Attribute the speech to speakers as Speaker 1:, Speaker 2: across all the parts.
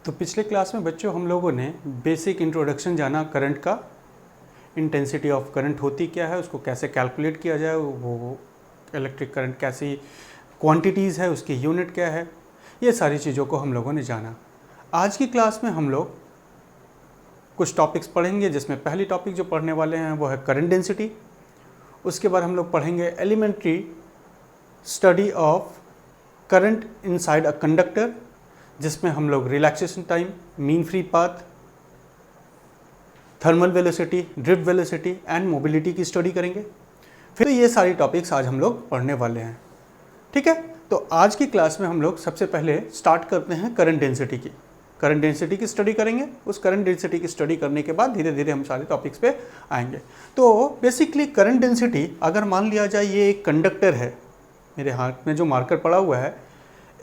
Speaker 1: तो पिछले क्लास में बच्चों हम लोगों ने बेसिक इंट्रोडक्शन जाना करंट का, इंटेंसिटी ऑफ करंट होती क्या है, उसको कैसे कैलकुलेट किया जाए, वो इलेक्ट्रिक करंट कैसी क्वांटिटीज़ है, उसकी यूनिट क्या है, ये सारी चीज़ों को हम लोगों ने जाना। आज की क्लास में हम लोग कुछ टॉपिक्स पढ़ेंगे, जिसमें पहली टॉपिक जो पढ़ने वाले हैं वो है करंट डेंसिटी। उसके बाद हम लोग पढ़ेंगे elementary study of current inside a conductor, जिसमें हम लोग relaxation time, mean free path, thermal velocity, drift velocity and mobility की स्टडी करेंगे। फिर ये सारी टॉपिक्स आज हम लोग पढ़ने वाले हैं। ठीक है, तो आज की क्लास में हम लोग सबसे पहले स्टार्ट करते हैं करंट डेंसिटी की। करंट डेंसिटी की स्टडी करेंगे। उस करंट डेंसिटी की स्टडी करने के बाद धीरे धीरे हम सारे टॉपिक्स पे आएंगे। तो बेसिकली करंट डेंसिटी, अगर मान लिया जाए ये एक कंडक्टर है, मेरे हाथ में जो मार्कर पड़ा हुआ है,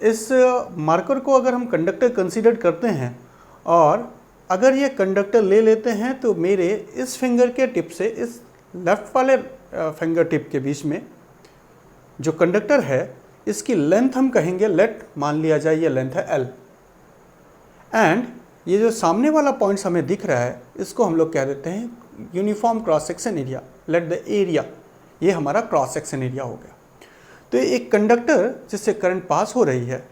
Speaker 1: इस मार्कर को अगर हम कंडक्टर कंसीडर करते हैं और अगर ये कंडक्टर ले लेते हैं, तो मेरे इस फिंगर के टिप से इस लेफ्ट वाले फिंगर टिप के बीच में जो कंडक्टर है, इसकी लेंथ हम कहेंगे, लेट मान लिया जाए ये लेंथ है L, एंड ये जो सामने वाला पॉइंट्स हमें दिख रहा है, इसको हम लोग कह देते हैं uniform cross section area. Let the area, ये हमारा क्रॉस सेक्शन एरिया हो गया। तो एक कंडक्टर जिससे करंट पास हो रही है,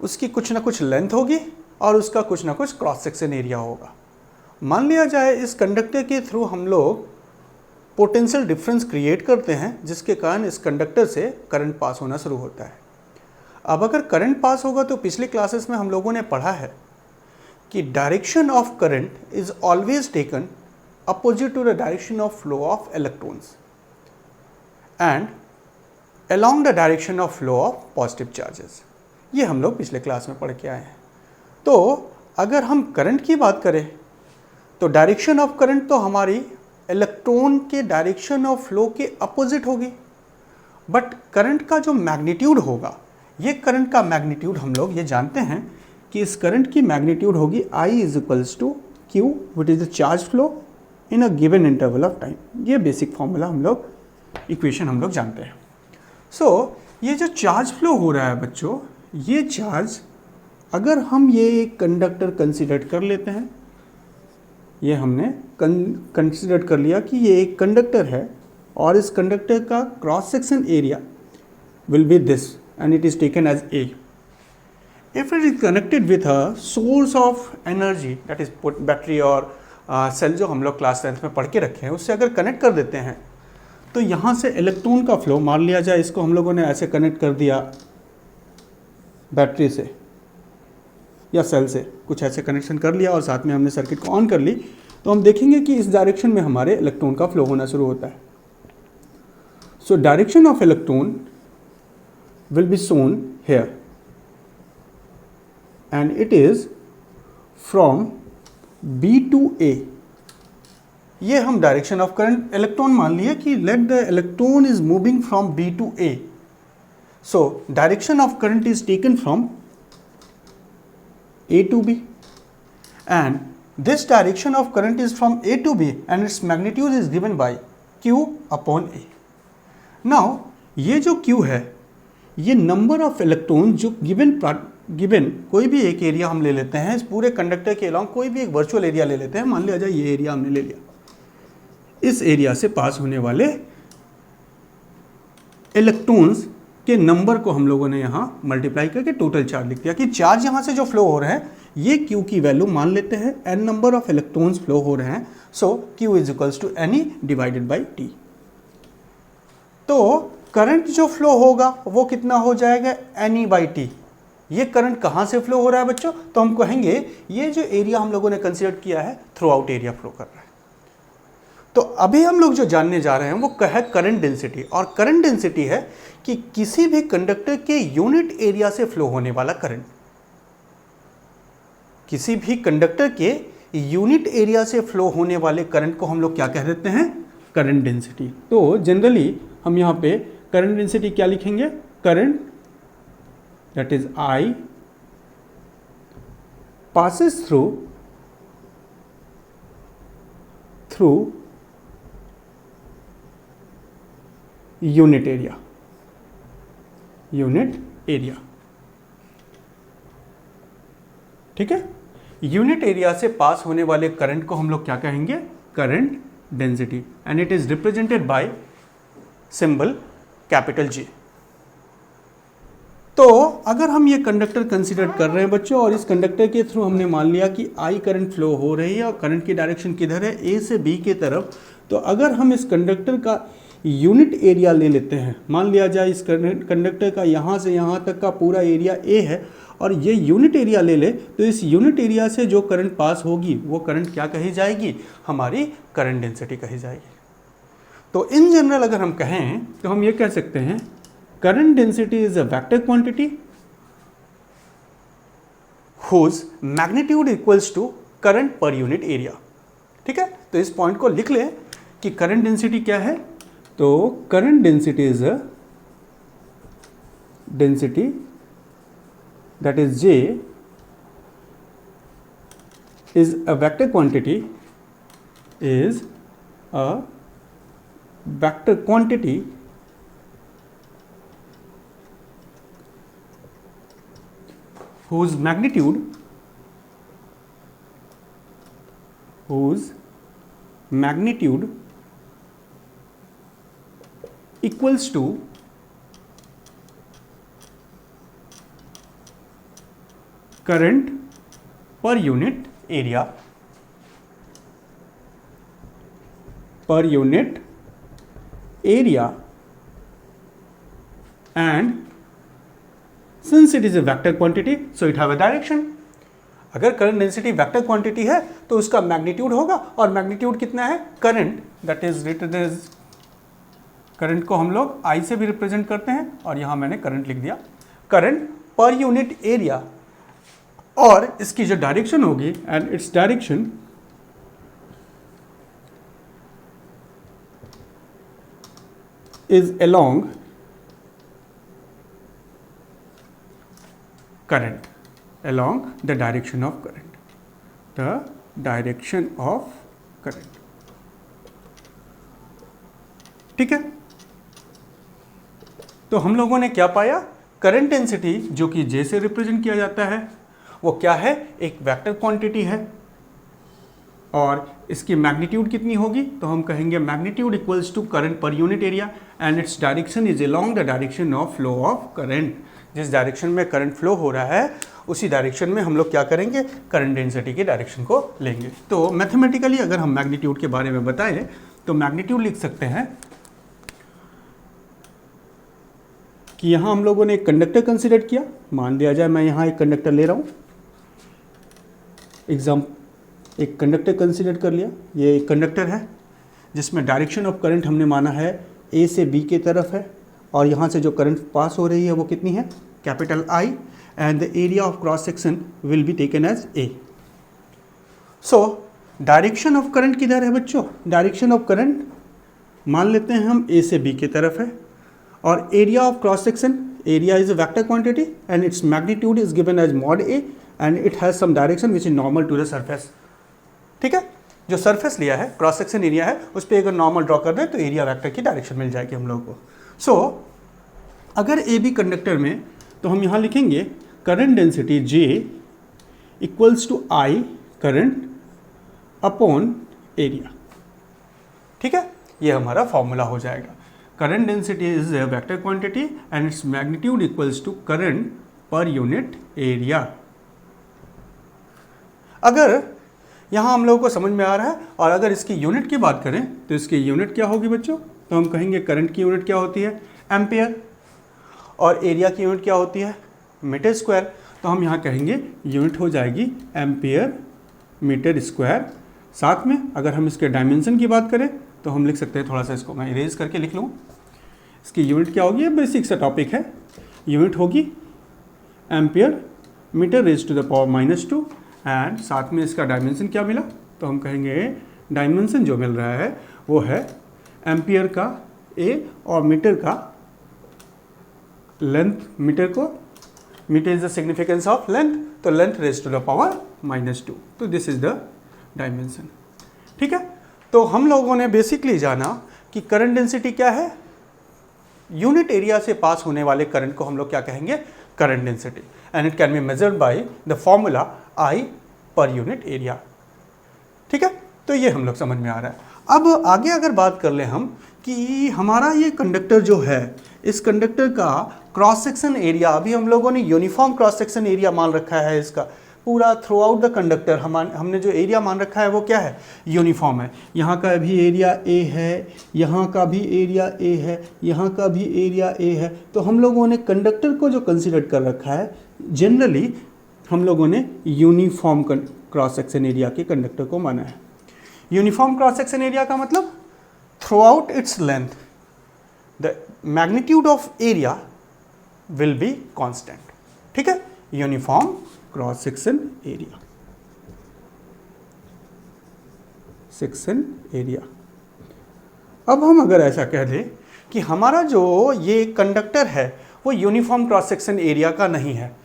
Speaker 1: उसकी कुछ ना कुछ लेंथ होगी और उसका कुछ ना कुछ क्रॉस सेक्शन एरिया होगा। मान लिया जाए इस कंडक्टर के थ्रू हम लोग पोटेंशियल डिफरेंस क्रिएट करते हैं, जिसके कारण इस कंडक्टर से करंट पास होना शुरू होता है। अब अगर करंट पास होगा, तो पिछले क्लासेस में हम लोगों ने पढ़ा है कि direction of current is always taken opposite to the direction of flow of electrons and along the direction of flow of positive charges। ये हम लोग पिछले क्लास में पढ़ के आए हैं। तो अगर हम करंट की बात करें, तो डायरेक्शन ऑफ करंट तो हमारी इलेक्ट्रॉन के डायरेक्शन ऑफ फ्लो के अपोजिट होगी, बट करंट का जो मैग्नीट्यूड होगा, ये करंट का मैग्नीट्यूड हम लोग ये जानते हैं कि इस करंट की मैग्नीट्यूड होगी I is equals to Q, which is the charge flow in a given interval of time. ये बेसिक फॉर्मूला हम लोग, इक्वेशन हम लोग जानते हैं। ये जो चार्ज फ्लो हो रहा है बच्चों, ये चार्ज अगर हम ये एक कंडक्टर कंसीडर कर लेते हैं, ये हमने कंसीडर कर लिया कि ये एक कंडक्टर है और इस कंडक्टर का cross section area will be this and it is taken as A। If it is connected with a source of energy, that is battery और सेल, जो हम लोग क्लास 10th में पढ़ के रखे हैं, उससे अगर कनेक्ट कर देते हैं, तो यहाँ से इलेक्ट्रॉन का फ्लो, मान लिया जाए इसको हम लोगों ने ऐसे कनेक्ट कर दिया बैटरी से या सेल से, कुछ ऐसे कनेक्शन कर लिया और साथ में हमने सर्किट को ऑन कर ली, तो हम देखेंगे कि इस डायरेक्शन में हमारे इलेक्ट्रॉन का फ्लो होना शुरू होता है। सो direction of electron will be shown here and it is from B to A। ये हम डायरेक्शन ऑफ करंट इलेक्ट्रॉन मान लिया कि let the electron is moving from B to A। So direction of current is taken from A to B and this direction of current is from A to B and its magnitude is given by Q upon A। Now ये जो Q है, ये number of electron जो given कोई भी एक area हम ले लेते हैं, इस पूरे कंडक्टर के अलॉन्ग कोई भी एक वर्चुअल एरिया ले लेते हैं, मान लिया जाए ये एरिया हमने ले लिया, इस एरिया से पास होने वाले इलेक्ट्रॉन्स के नंबर को हम लोगों ने यहाँ मल्टीप्लाई करके टोटल चार्ज लिख दिया कि चार्ज यहाँ से जो फ्लो हो रहे हैं, ये Q की वैल्यू मान लेते हैं, n number of electrons flow हो रहे हैं, सो Q is equals to NE divided by T। तो करंट जो फ्लो होगा वो कितना हो जाएगा, NE बाई T। ये करंट कहाँ से फ्लो हो रहा है बच्चों, तो हम कहेंगे ये जो एरिया हम लोगों ने कंसीडर किया है, थ्रू आउट एरिया फ्लो कर रहा है। तो अभी हम लोग जो जानने जा रहे हैं वो है करंट डेंसिटी, और करंट डेंसिटी है कि किसी भी कंडक्टर के यूनिट एरिया से फ्लो होने वाला करंट, किसी भी कंडक्टर के यूनिट एरिया से फ्लो होने वाले करंट को हम लोग क्या कह देते हैं, करंट डेंसिटी। तो जनरली हम यहाँ पे करंट डेंसिटी क्या लिखेंगे, current that is I passes through unit area. ठीक है, यूनिट एरिया से पास होने वाले करंट को हम लोग क्या कहेंगे, current density, and it is represented bye symbol capital G। तो अगर हम ये कंडक्टर कंसीडर कर रहे हैं बच्चों, और इस कंडक्टर के थ्रू हमने मान लिया कि I करंट फ्लो हो रही है और करंट की डायरेक्शन किधर है, A से B की तरफ, तो अगर हम इस कंडक्टर का यूनिट एरिया ले लेते हैं, मान लिया जाए इस कंडक्टर का यहाँ से यहाँ तक का पूरा एरिया A है और ये यूनिट एरिया ले ले, तो इस यूनिट एरिया से जो करंट पास होगी वो करंट क्या कही जाएगी, हमारी करंट डेंसिटी कही जाएगी। तो इन जनरल अगर हम कहें तो हम ये कह सकते हैं current density is a vector quantity whose magnitude equals to current पर यूनिट एरिया। ठीक है, तो इस पॉइंट को लिख लें कि करंट डेंसिटी क्या है, तो current density is a density that is J is a vector quantity, is a vector quantity whose magnitude equals to current पर unit area, and since it is a vector quantity so it have a direction. अगर current density vector quantity है तो उसका magnitude होगा, और magnitude कितना है, current, that is written as, current को हम लोग I से भी रिप्रेजेंट करते हैं और यहां मैंने करंट लिख दिया, करंट पर यूनिट एरिया, और इसकी जो डायरेक्शन होगी, and its direction is along current, along the direction of current, ठीक है। तो हम लोगों ने क्या पाया, करंट डेंसिटी जो कि J से रिप्रेजेंट किया जाता है वो क्या है, एक वेक्टर क्वांटिटी है, और इसकी मैग्नीट्यूड कितनी होगी, तो हम कहेंगे मैग्नीट्यूड इक्वल्स टू करंट पर unit area, and its direction is along the direction of flow of current. जिस डायरेक्शन में करंट फ्लो हो रहा है उसी डायरेक्शन में हम लोग क्या करेंगे, करंट डेंसिटी की डायरेक्शन को लेंगे। तो मैथमेटिकली अगर हम मैग्नीट्यूड के बारे में बताएं तो मैग्नीट्यूड लिख सकते हैं कि यहाँ हम लोगों ने एक कंडक्टर कंसीडर किया, मान लिया जाए मैं यहाँ एक कंडक्टर ले रहा हूँ, एक कंडक्टर कंसीडर कर लिया, ये एक कंडक्टर है जिसमें डायरेक्शन ऑफ करंट हमने माना है A से B के तरफ है, और यहाँ से जो करंट पास हो रही है वो कितनी है, capital I, and the area of cross section will be taken as A। So direction of current किधर है बच्चों, डायरेक्शन ऑफ करंट मान लेते हैं हम A से B की तरफ है, और area of cross section, area is a vector quantity and its magnitude is given as mod A, and it has some direction which is normal to the surface. ठीक है, जो सरफेस लिया है, क्रॉस सेक्शन एरिया है, उस पर अगर normal draw कर दें तो एरिया वेक्टर की डायरेक्शन मिल जाएगी हम लोगों को। सो अगर ए बी कंडक्टर में, तो हम यहाँ लिखेंगे current density J equals to I current upon area. ठीक है, ये हमारा फॉर्मूला हो जाएगा, current density is a vector quantity and its magnitude equals to current पर यूनिट एरिया। अगर यहाँ हम लोगों को समझ में आ रहा है, और अगर इसकी यूनिट की बात करें तो इसकी यूनिट क्या होगी बच्चों, तो हम कहेंगे करंट की यूनिट क्या होती है, एम्पियर, और एरिया की यूनिट क्या होती है, मीटर स्क्वायर। तो हम यहाँ कहेंगे यूनिट हो जाएगी एम्पियर मीटर स्क्वायर। साथ में अगर हम इसके डायमेंशन की बात करें तो हम लिख सकते हैं, थोड़ा सा इसको मैं इरेज करके लिख लूँ, इसकी यूनिट क्या होगी, बेसिक सा टॉपिक है, यूनिट होगी ampere metre raise to the power -2, and साथ में इसका डायमेंशन क्या मिला, तो हम कहेंगे डायमेंशन जो मिल रहा है वो है एम्पियर का A और मीटर का length, metre is the significance of length, तो length raise to the power -2, तो दिस इज द डायमेंशन। ठीक है, तो हम लोगों ने बेसिकली जाना कि करंट डेंसिटी क्या है, यूनिट एरिया से पास होने वाले करंट को हम लोग क्या कहेंगे, current density and it can be measured by the formula I per unit area। ठीक है, तो ये हम लोग समझ में आ रहा है। अब आगे अगर बात कर ले हम कि हमारा ये कंडक्टर जो है, इस कंडक्टर का क्रॉस सेक्शन एरिया, अभी हम लोगों ने यूनिफॉर्म क्रॉस सेक्शन एरिया मान रखा है, इसका पूरा थ्रू आउट द कंडक्टर हमने जो एरिया मान रखा है वो क्या है, यूनिफॉर्म है। यहाँ का भी एरिया ए है, यहाँ का भी एरिया ए है, यहाँ का भी एरिया ए है। तो हम लोगों ने कंडक्टर को जो कंसिडर कर रखा है, जनरली हम लोगों ने यूनिफॉर्म क्रॉस सेक्शन एरिया के कंडक्टर को माना है। यूनिफॉर्म क्रॉस सेक्शन एरिया का मतलब through out it's length the magnitude of area will be constant. ठीक है, uniform cross section area, section area. अब हम अगर ऐसा कह दें कि हमारा जो ये कंडक्टर है वो यूनिफॉर्म क्रॉस सेक्शन एरिया का नहीं है।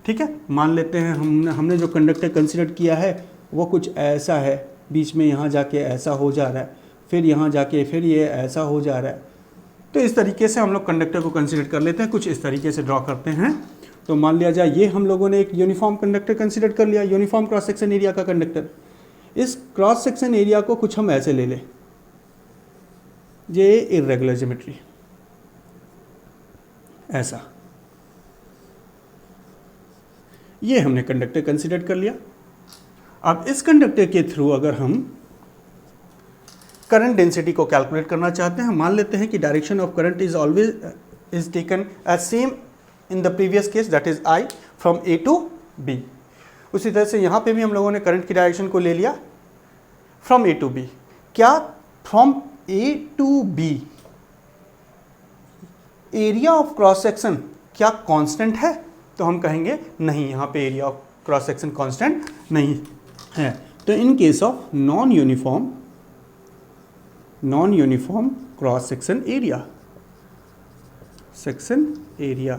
Speaker 1: ठीक है, मान लेते हैं हमने जो कंडक्टर कंसिडर किया है वो कुछ ऐसा है, बीच में यहाँ जाके ऐसा हो जा रहा है, फिर यहाँ जाके फिर ये ऐसा हो जा रहा है। तो इस तरीके से हम लोग कंडक्टर को कंसिडर कर लेते हैं, कुछ इस तरीके से ड्रॉ करते हैं। तो मान लिया जाए ये हम लोगों ने एक यूनिफॉर्म कंडक्टर कंसिडर कर लिया, यूनिफॉर्म क्रॉस सेक्शन एरिया का कंडक्टर। इस क्रॉस सेक्शन एरिया को कुछ हम ऐसे ले लें, ये इर्रेगुलर ज्योमेट्री ऐसा, ये हमने कंडक्टर कंसिडर कर लिया। अब इस कंडक्टर के थ्रू अगर हम करंट डेंसिटी को कैलकुलेट करना चाहते हैं, मान लेते हैं कि direction of current is always is taken as same in the previous case, that is I from A to B. उसी तरह से यहाँ पे भी हम लोगों ने करंट की डायरेक्शन को ले लिया फ्रॉम ए टू बी। क्या from A to B area of cross section क्या कांस्टेंट है? तो हम कहेंगे नहीं, यहाँ पे area of cross section constant नहीं है। तो in case of non uniform cross section area,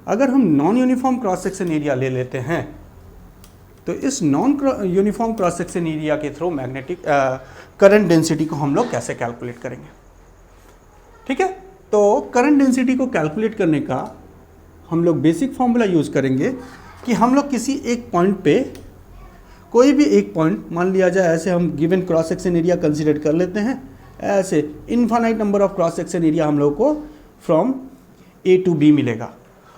Speaker 1: अगर हम non uniform cross section area ले लेते हैं तो इस non uniform cross section area के थ्रू मैग्नेटिक करंट डेंसिटी को हम लोग कैसे कैलकुलेट करेंगे? ठीक है, तो करंट डेंसिटी को कैलकुलेट करने का हम लोग बेसिक फॉर्मूला यूज़ करेंगे कि हम लोग किसी एक पॉइंट पे, कोई भी एक पॉइंट मान लिया जाए, ऐसे हम given cross section area consider कर लेते हैं, ऐसे infinite number of cross section area हम लोग को फ्रॉम ए टू बी मिलेगा,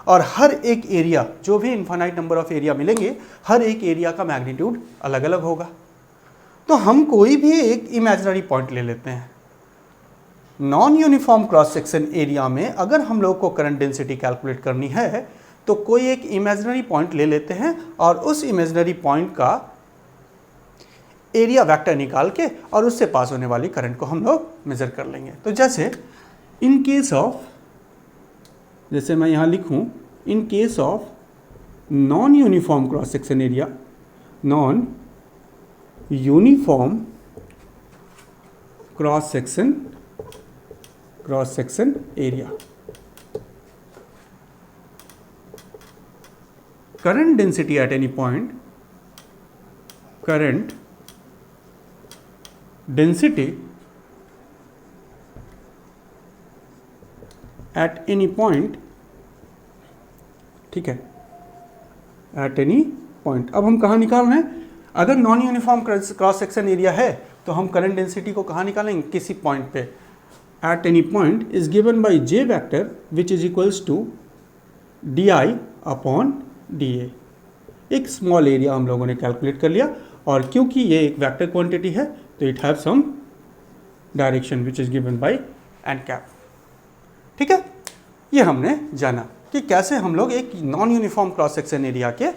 Speaker 1: और हर एक एरिया, जो भी इनफाइनाइट नंबर ऑफ एरिया मिलेंगे, हर एक एरिया का मैग्नीट्यूड अलग अलग होगा। तो हम कोई भी एक इमेजिनरी पॉइंट ले लेते हैं। Non uniform cross section area में अगर हम लोग को करंट डेंसिटी कैलकुलेट करनी है तो कोई एक इमेजिनरी पॉइंट ले लेते हैं और उस इमेजिनरी पॉइंट का एरिया वेक्टर निकाल के और उससे पास होने वाली करंट को हम लोग मेजर कर लेंगे। तो जैसे इन केस ऑफ, जैसे मैं यहाँ लिखूँ, इन case of non uniform cross section area, non uniform cross section area, current density at any point, current density at any point, ठीक है, at any point। अब हम कहाँ निकाल रहे हैं? अगर non uniform cross section area है तो हम करंट डेंसिटी को कहाँ निकालेंगे? किसी पॉइंट पे। at any point is given by j vector which is equals to di upon dA। एक स्मॉल एरिया हम लोगों ने कैलकुलेट कर लिया, और क्योंकि ये एक वेक्टर क्वांटिटी है तो it have some direction which is given by n cap. ठीक है, ये हमने जाना कि कैसे हम लोग एक non uniform cross section area के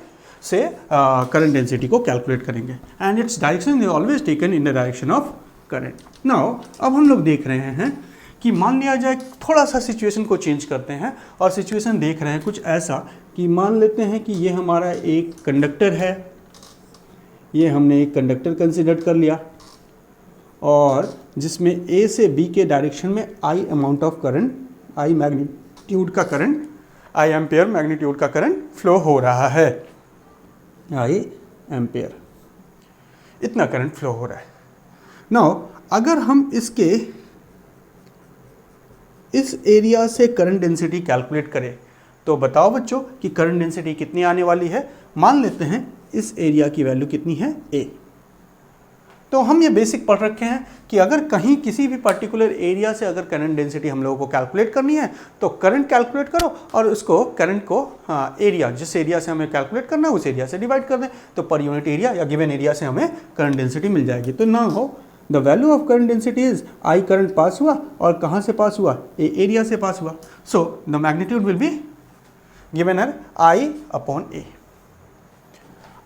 Speaker 1: से करंट डेंसिटी को कैलकुलेट करेंगे, and its direction is always taken in the direction of current. Now अब हम लोग देख रहे हैं कि मान लिया जाए, थोड़ा सा सिचुएशन को चेंज करते हैं और सिचुएशन देख रहे हैं कुछ ऐसा कि मान लेते हैं कि ये हमारा एक कंडक्टर है, ये हमने एक कंडक्टर कंसिडर कर लिया, और जिसमें ए से बी के डायरेक्शन में आई amount of current, I magnitude का करंट, आई एम्पेयर मैग्नीट्यूड का करंट फ्लो हो रहा है, आई एम्पेयर इतना करंट फ्लो हो रहा है। नाउ अगर हम इस एरिया से करंट डेंसिटी कैलकुलेट करें तो बताओ बच्चों कि करंट डेंसिटी कितनी आने वाली है। मान लेते हैं इस एरिया की वैल्यू कितनी है, ए। तो हम ये बेसिक पढ़ रखे हैं कि अगर कहीं किसी भी पर्टिकुलर एरिया से अगर करंट डेंसिटी हम लोगों को कैलकुलेट करनी है तो करंट कैलकुलेट करो और उसको करंट को एरिया, जिस एरिया से हमें कैलकुलेट करना है उस एरिया से डिवाइड कर दें, तो पर यूनिट एरिया या गिवन एरिया से हमें करंट डेंसिटी मिल जाएगी। तो ना हो the value of current density is I, current pass हुआ और कहाँ से पास हुआ, ए एरिया से पास हुआ। So the magnitude will be given है आई अपॉन ए।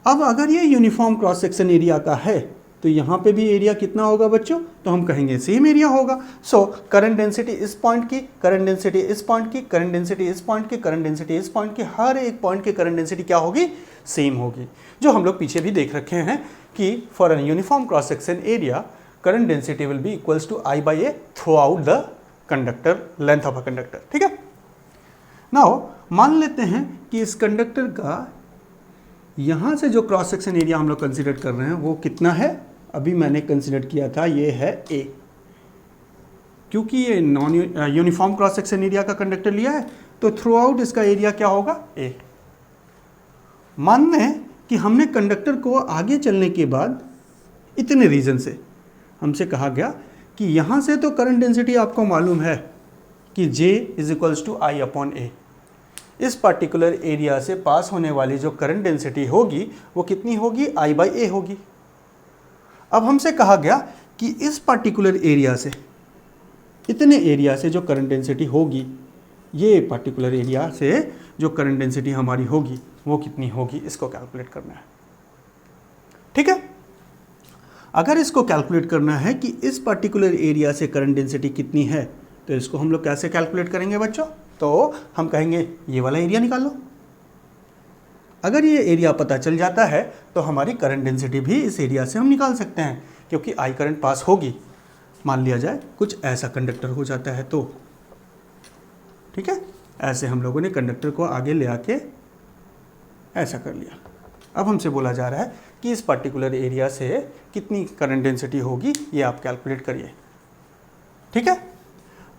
Speaker 1: अब अगर ये यूनिफॉर्म क्रॉस सेक्शन एरिया का है तो यहाँ पे भी एरिया कितना होगा बच्चों, तो हम कहेंगे सेम एरिया होगा। सो करंट डेंसिटी इस पॉइंट की, करंट डेंसिटी इस पॉइंट की, करंट डेंसिटी इस पॉइंट की, करंट डेंसिटी इस पॉइंट की, हर एक पॉइंट की करंट डेंसिटी क्या होगी, सेम होगी। जो हम लोग पीछे भी देख रखे हैं कि for an uniform cross section area current density will be equals to I by A throughout the conductor, length of a conductor. ठीक है, नाउ मान लेते हैं कि इस कंडक्टर का यहाँ से जो क्रॉस सेक्शन एरिया हम लोग कंसिडर कर रहे हैं वो कितना है, अभी मैंने कंसिडर किया था ये है ए। क्योंकि ये non uniform cross section area का कंडक्टर लिया है तो थ्रू आउट इसका एरिया क्या होगा, ए। मान लें कि हमने कंडक्टर को आगे चलने के बाद इतने रीजन से हमसे कहा गया कि यहाँ से तो करंट डेंसिटी आपको मालूम है कि J is equals to I upon A. इस पर्टिकुलर एरिया से पास होने वाली जो करंट डेंसिटी होगी वो कितनी होगी, आई बाई ए होगी। अब हमसे कहा गया कि इस पर्टिकुलर एरिया से, इतने एरिया से जो करंट डेंसिटी होगी, ये पर्टिकुलर एरिया से जो करंट डेंसिटी हमारी होगी वो कितनी होगी, इसको कैलकुलेट करना है। ठीक है, अगर इसको कैलकुलेट करना है कि इस पर्टिकुलर एरिया से करंट डेंसिटी कितनी है तो इसको हम लोग कैसे कैलकुलेट करेंगे बच्चों, तो हम कहेंगे ये वाला एरिया निकालो। अगर ये एरिया पता चल जाता है तो हमारी करंट डेंसिटी भी इस एरिया से हम निकाल सकते हैं, क्योंकि आई करंट पास होगी। मान लिया जाए कुछ ऐसा कंडक्टर हो जाता है तो ठीक है, ऐसे हम लोगों ने कंडक्टर को आगे ले आके ऐसा कर लिया। अब हमसे बोला जा रहा है कि इस पर्टिकुलर एरिया से कितनी करंट डेंसिटी होगी ये आप कैलकुलेट करिए। ठीक है,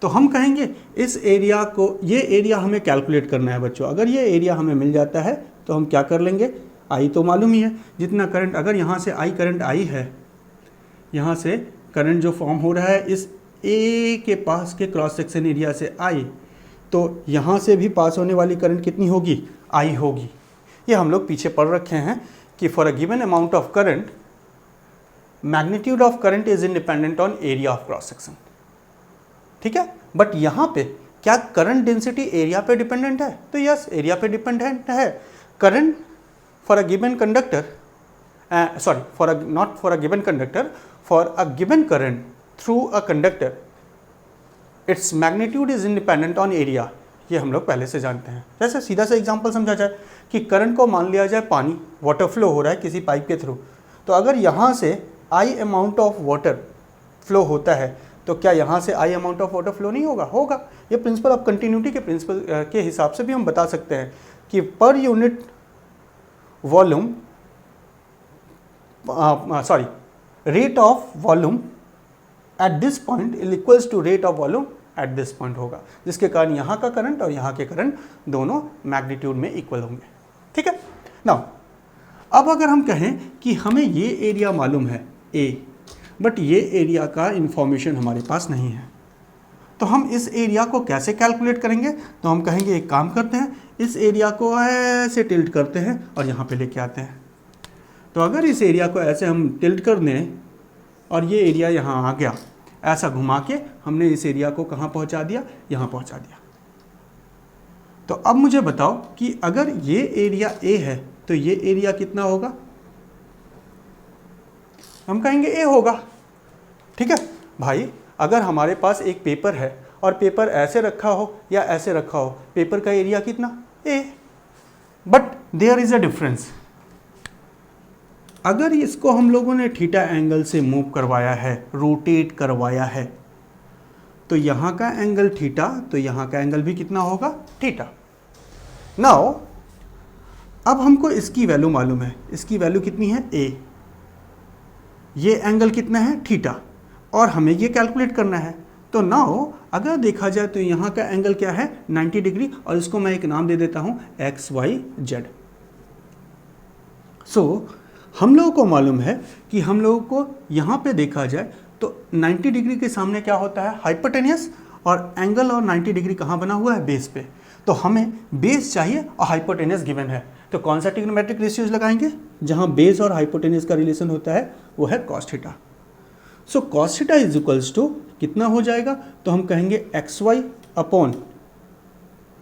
Speaker 1: तो हम कहेंगे इस एरिया को, ये एरिया हमें कैलकुलेट करना है बच्चों। अगर ये एरिया हमें मिल जाता है तो हम क्या कर लेंगे, आई तो मालूम ही है, जितना करंट, अगर यहाँ से आई करंट आई है, यहाँ से करंट जो फॉर्म हो रहा है इस ए के पास के क्रॉस सेक्शन एरिया से आई, तो यहाँ से भी पास होने वाली करंट कितनी होगी, आई होगी। ये हम लोग पीछे पढ़ रखे हैं कि for a given amount of current magnitude of current is independent on area of cross section. ठीक है, बट यहाँ पे क्या करंट डेंसिटी एरिया पे डिपेंडेंट है, तो यस एरिया पे डिपेंडेंट है। Current for a given conductor, sorry for a not for a given conductor, for a given current through a conductor it's magnitude is independent on area. ये हम लोग पहले से जानते हैं। जैसे सीधा सा एग्जांपल समझा जाए कि करंट को मान लिया जाए पानी, वाटर फ्लो हो रहा है किसी पाइप के थ्रू, तो अगर यहाँ से आई अमाउंट ऑफ वाटर फ्लो होता है तो क्या यहाँ से आई अमाउंट ऑफ वाटर फ्लो नहीं होगा, होगा। ये प्रिंसिपल ऑफ कंटिन्यूटी के प्रिंसिपल के हिसाब से भी हम बता सकते हैं कि per unit volume, sorry rate of volume at this point is equals to rate of volume at this point होगा, जिसके कारण यहाँ का करंट और यहाँ के करंट दोनों मैग्नीट्यूड में इक्वल होंगे। ठीक है, नाउ अब अगर हम कहें कि हमें ये एरिया मालूम है ए, बट ये एरिया का इंफॉर्मेशन हमारे पास नहीं है, तो हम इस एरिया को कैसे कैलकुलेट करेंगे, तो हम कहेंगे एक काम करते हैं, इस एरिया को ऐसे टिल्ट करते हैं और यहाँ पे लेके आते हैं। तो अगर इस एरिया को ऐसे हम टिल्ट कर दें और ये एरिया यहाँ आ गया, ऐसा घुमा के हमने इस एरिया को कहाँ पहुँचा दिया, यहाँ पहुँचा दिया। तो अब मुझे बताओ कि अगर ये एरिया ए है तो ये एरिया कितना होगा, हम कहेंगे ए होगा। ठीक है भाई, अगर हमारे पास एक पेपर है और पेपर ऐसे रखा हो या ऐसे रखा हो, पेपर का एरिया कितना, A. But there is a difference. अगर इसको हम लोगों ने थीटा एंगल से मूव करवाया है, रोटेट करवाया है, तो यहाँ का एंगल थीटा, तो यहाँ का एंगल भी कितना होगा, थीटा। नाउ अब हमको इसकी वैल्यू मालूम है, इसकी वैल्यू कितनी है, ए। ये एंगल कितना है, थीटा, और हमें ये कैलकुलेट करना है। तो नाउ अगर देखा जाए तो यहाँ का एंगल क्या है 90 डिग्री, और इसको मैं एक नाम दे देता हूँ XYZ। सो हम लोगों को मालूम है कि हम लोगों को यहाँ पे देखा जाए तो 90 डिग्री के सामने क्या होता है, हाइपोटेनियस, और एंगल और 90 डिग्री कहाँ बना हुआ है, बेस पे। तो हमें बेस चाहिए और हाइपोटेनियस गिवन है, तो कौन सा ट्रिग्नोमेट्रिक रेशियोज लगाएंगे, जहाँ बेस और हाइपोटेनियस का रिलेशन होता है वो है cos theta. So cos theta is equals to कितना हो जाएगा, तो हम कहेंगे XY अपॉन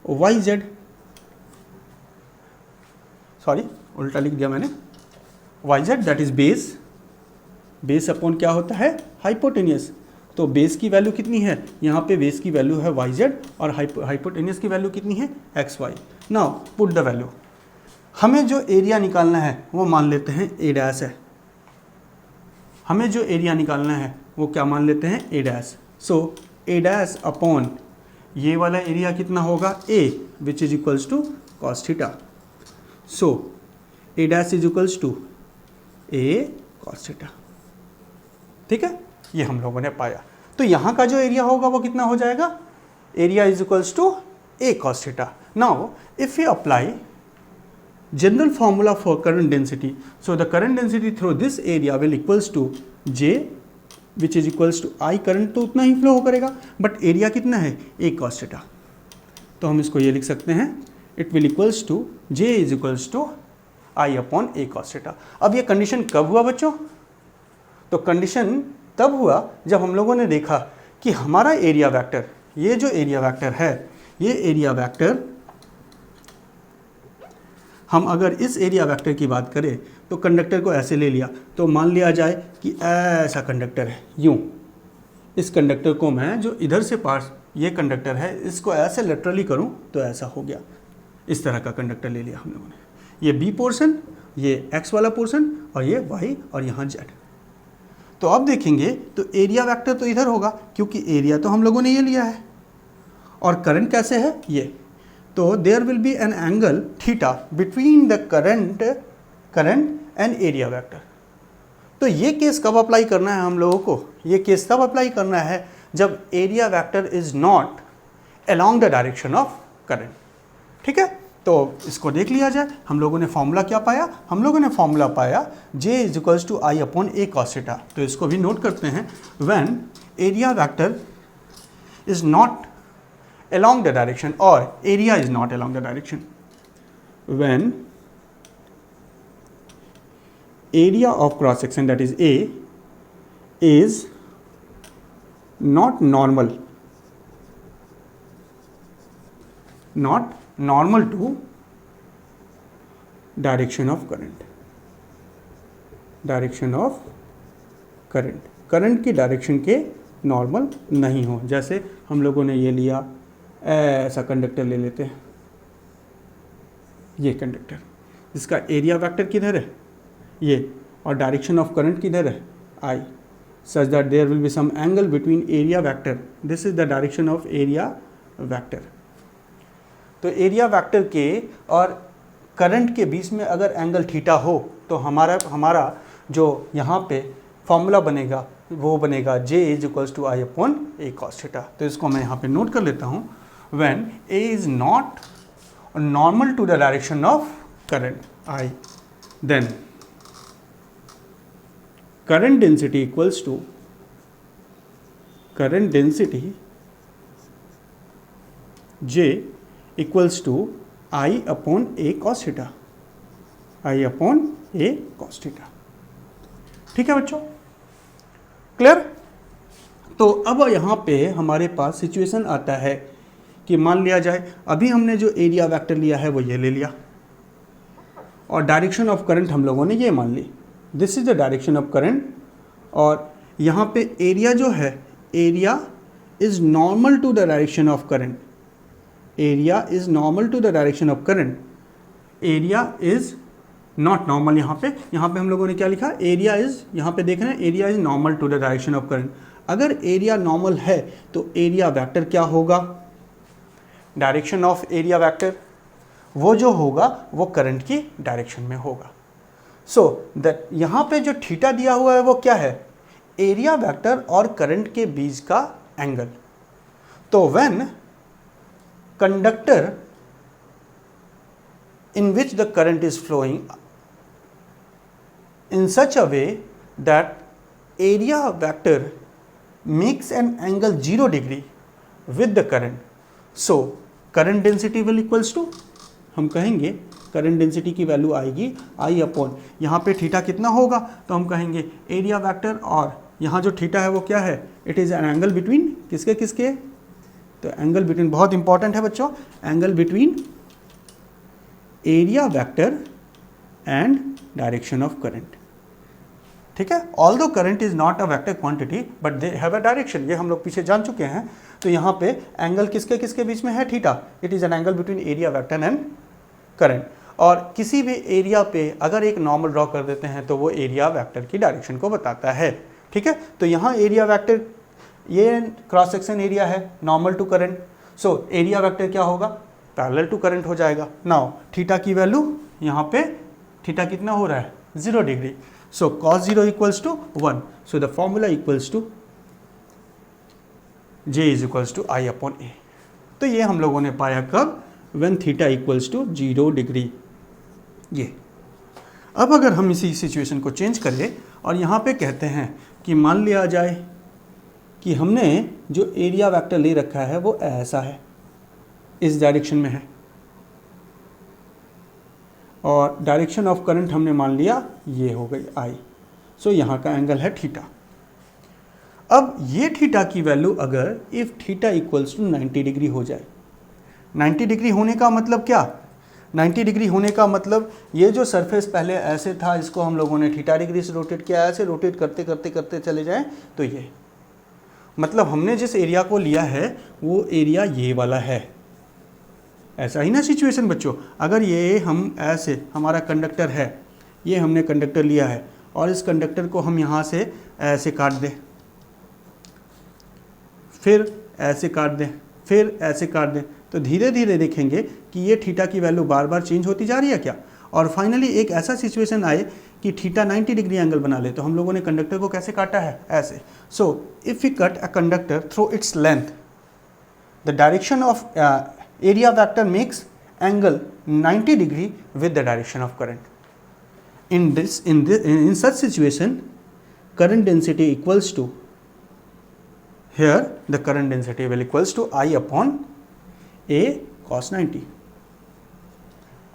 Speaker 1: YZ, सॉरी उल्टा लिख दिया मैंने, YZ that is base, base upon क्या होता है, हाइपोटेनियस। तो बेस की वैल्यू कितनी है, यहाँ पे बेस की वैल्यू है YZ और हाइपोटेनियस की वैल्यू कितनी है, XY। Now put the value. हमें जो एरिया निकालना है वो मान लेते हैं A डैश है, हमें जो एरिया निकालना है वो क्या मान लेते हैं, A dash. So A dash upon ये वाला एरिया कितना होगा, A, which is equals to cos theta. So A dash is equals to A cos theta. ठीक है, ये हम लोगों ने पाया। तो यहाँ का जो एरिया होगा वो कितना हो जाएगा, area is equals to A cos theta. Now if you apply general formula for current density, so the current density through this area will equals to J which is equals to I, current तो उतना ही flow करेगा, but area कितना है, A cos theta. तो हम इसको ये लिख सकते हैं, it will equals to J is equals to I upon A cos theta. अब ये कंडीशन कब हुआ बच्चों, तो कंडीशन तब हुआ जब हम लोगों ने देखा कि हमारा एरिया वेक्टर, ये जो एरिया वेक्टर है, ये एरिया वेक्टर, हम अगर इस एरिया वेक्टर की बात करें तो कंडक्टर को ऐसे ले लिया, तो मान लिया जाए कि ऐसा कंडक्टर है, यूं इस कंडक्टर को मैं जो इधर से पास, ये कंडक्टर है, इसको ऐसे लेटरली करूं तो ऐसा हो गया, इस तरह का कंडक्टर ले लिया हम लोगों ने, ये बी पोर्शन, ये एक्स वाला पोर्शन, और ये वाई, और यहाँ जेड। तो अब देखेंगे तो एरिया वेक्टर तो इधर होगा, क्योंकि एरिया तो हम लोगों ने ये लिया है, और करंट कैसे है ये, तो there will be an angle theta between the current and area vector. तो ये केस कब अप्लाई करना है हम लोगों को, ये केस तब अप्लाई करना है जब area vector is not along the direction of current. ठीक है, तो इसको देख लिया जाए, हम लोगों ने फॉर्मूला क्या पाया, हम लोगों ने फॉर्मूला पाया J is equals to I upon A cos theta. तो इसको भी नोट करते हैं, when area vector is not along the direction or area is not along the direction, when area of cross section that is A is not normal to direction of current, current की direction के normal नहीं हो। जैसे हम लोगों ने ये लिया, ऐसा कंडक्टर ले लेते हैं, ये कंडक्टर, इसका एरिया वेक्टर किधर है, ये, और डायरेक्शन ऑफ करंट किधर है, I, such that there will be some angle between area vector, this is the direction of area vector. तो एरिया वेक्टर के और करंट के बीच में अगर एंगल थीटा हो तो हमारा जो यहाँ पे फॉर्मूला बनेगा वो बनेगा J is equals to I upon A cos theta. तो इसको मैं यहाँ पे नोट कर लेता हूँ, when A is not normal to the direction of current I, then current density equals to J equals to I upon A cos theta, I upon A cos theta. ठीक है बच्चों, क्लियर। तो अब यहाँ पे हमारे पास सिचुएशन आता है कि मान लिया जाए अभी हमने जो एरिया वेक्टर लिया है वो ये ले लिया, और डायरेक्शन ऑफ करंट हम लोगों ने ये मान ली, this is the direction of current, और यहाँ पे एरिया जो है, area is normal to the direction of current, area is normal to the direction of current, area is not normal. यहाँ पे हम लोगों ने क्या लिखा, एरिया इज, यहाँ पे देख रहे हैं area is normal to the direction of current. अगर एरिया नॉर्मल है तो एरिया वेक्टर क्या होगा, डायरेक्शन ऑफ एरिया वेक्टर वो जो होगा वो करंट की डायरेक्शन में होगा। सो दैट यहाँ पे जो थीटा दिया हुआ है वो क्या है, एरिया वेक्टर और करंट के बीच का एंगल। तो when conductor in which the current is flowing in such a way that area vector makes an angle 0 degree with the current, so current density will equals to, हम कहेंगे current density की value आएगी आई upon, यहाँ पे theta कितना होगा तो हम कहेंगे एरिया वेक्टर, और यहाँ जो थीटा है वो क्या है, it is an angle between किसके किसके, तो एंगल बिटवीन, बहुत इंपॉर्टेंट है बच्चों, angle between area vector and direction of current. ठीक है, although current is not a vector quantity but they have a direction, ये हम लोग पीछे जान चुके हैं। तो यहाँ पे एंगल किसके किसके बीच में है, theta, it is an angle between area vector and current. और किसी भी एरिया पे अगर एक नॉर्मल ड्रॉ कर देते हैं तो वो एरिया वेक्टर की डायरेक्शन को बताता है। ठीक है, तो यहाँ एरिया वेक्टर, ये क्रॉस सेक्शन एरिया है normal to current, so area vector क्या होगा, पैरेलल टू करंट हो जाएगा। नाउ थीटा की वैल्यू यहाँ पे थीटा कितना हो रहा है 0 degree, so cos 0 equals to 1, so the formula equals to J is equals to I upon A। तो ये हम लोगों ने पाया कब, when theta equals to 0 degree. ये अब अगर हम इसी सिचुएशन को चेंज करें और यहाँ पे कहते हैं कि मान लिया जाए कि हमने जो एरिया वेक्टर ले रखा है वो ऐसा है, इस डायरेक्शन में है, और डायरेक्शन ऑफ करंट हमने मान लिया ये हो गई आई, सो यहाँ का एंगल है थीटा। अब ये थीटा की वैल्यू अगर if theta equals to 90 degree हो जाए, 90 डिग्री होने का मतलब क्या, 90 डिग्री होने का मतलब ये जो सरफेस पहले ऐसे था इसको हम लोगों ने थीटा डिग्री से रोटेट किया, ऐसे रोटेट करते करते करते चले जाएं तो ये मतलब हमने जिस एरिया को लिया है वो एरिया ये वाला है। ऐसा ही ना सिचुएशन बच्चों, अगर ये हम ऐसे, हमारा कंडक्टर है, ये हमने कंडक्टर लिया है और इस कंडक्टर को हम यहाँ से ऐसे काट दें, फिर ऐसे काट दें, फिर ऐसे काट दें, तो धीरे धीरे देखेंगे कि ये थीटा की वैल्यू बार बार चेंज होती जा रही है क्या, और फाइनली एक ऐसा सिचुएशन आए कि थीटा 90 डिग्री एंगल बना ले। तो हम लोगों ने कंडक्टर को कैसे काटा है, ऐसे। So if we cut a conductor through its length, the direction of area vector makes angle 90 degree with the direction of current. In such situation, current density equals to, here the current density will equals to I upon A cos 90।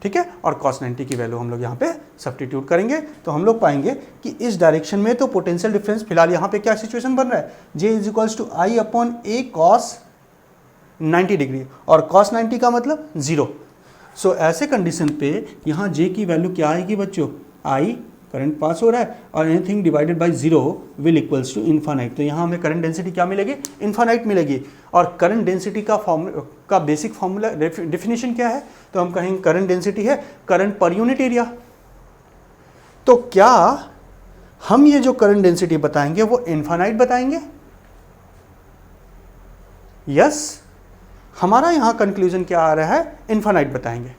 Speaker 1: ठीक है, और cos 90 की value हम लोग यहाँ पे substitute करेंगे तो हम लोग पाएंगे कि इस डायरेक्शन में तो पोटेंशियल डिफरेंस फिलहाल यहाँ पे क्या सिचुएशन बन रहा है, J is equals to I upon A cos 90 degree, और cos 90 का मतलब 0। सो ऐसे कंडीशन पे यहाँ J की वैल्यू क्या आएगी बच्चों, I करंट पास हो रहा है और anything divided by 0 will equals to infinite. तो यहाँ हमें करंट डेंसिटी क्या मिलेगी, इन्फानाइट मिलेगी। और करंट डेंसिटी का बेसिक फॉर्मूला डेफिनेशन क्या है, तो हम कहेंगे करंट डेंसिटी है करंट पर यूनिट एरिया। तो क्या हम ये जो करंट डेंसिटी बताएंगे वो इन्फानाइट बताएंगे, यस हमारा यहाँ कंक्लूजन क्या आ रहा है, इन्फानाइट बताएंगे।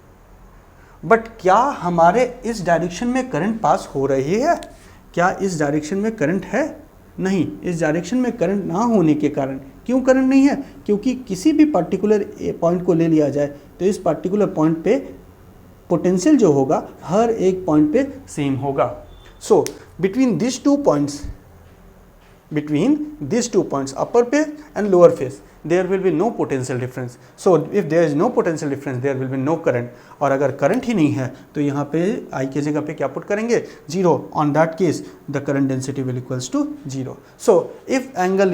Speaker 1: बट क्या हमारे इस डायरेक्शन में करंट पास हो रही है, क्या इस डायरेक्शन में करंट है, नहीं, इस डायरेक्शन में करंट ना होने के कारण, क्यों करंट नहीं है, क्योंकि किसी भी पर्टिकुलर पॉइंट को ले लिया जाए तो इस पर्टिकुलर पॉइंट पे पोटेंशियल जो होगा हर एक पॉइंट पे सेम होगा। So between this two points upper face and lower face there will be no potential difference. So if there is no potential difference there will be no current, और अगर current ही नहीं है तो यहाँ पे I की जगह पे क्या पुट करेंगे, 0। on that case the current density will equals to 0. So if angle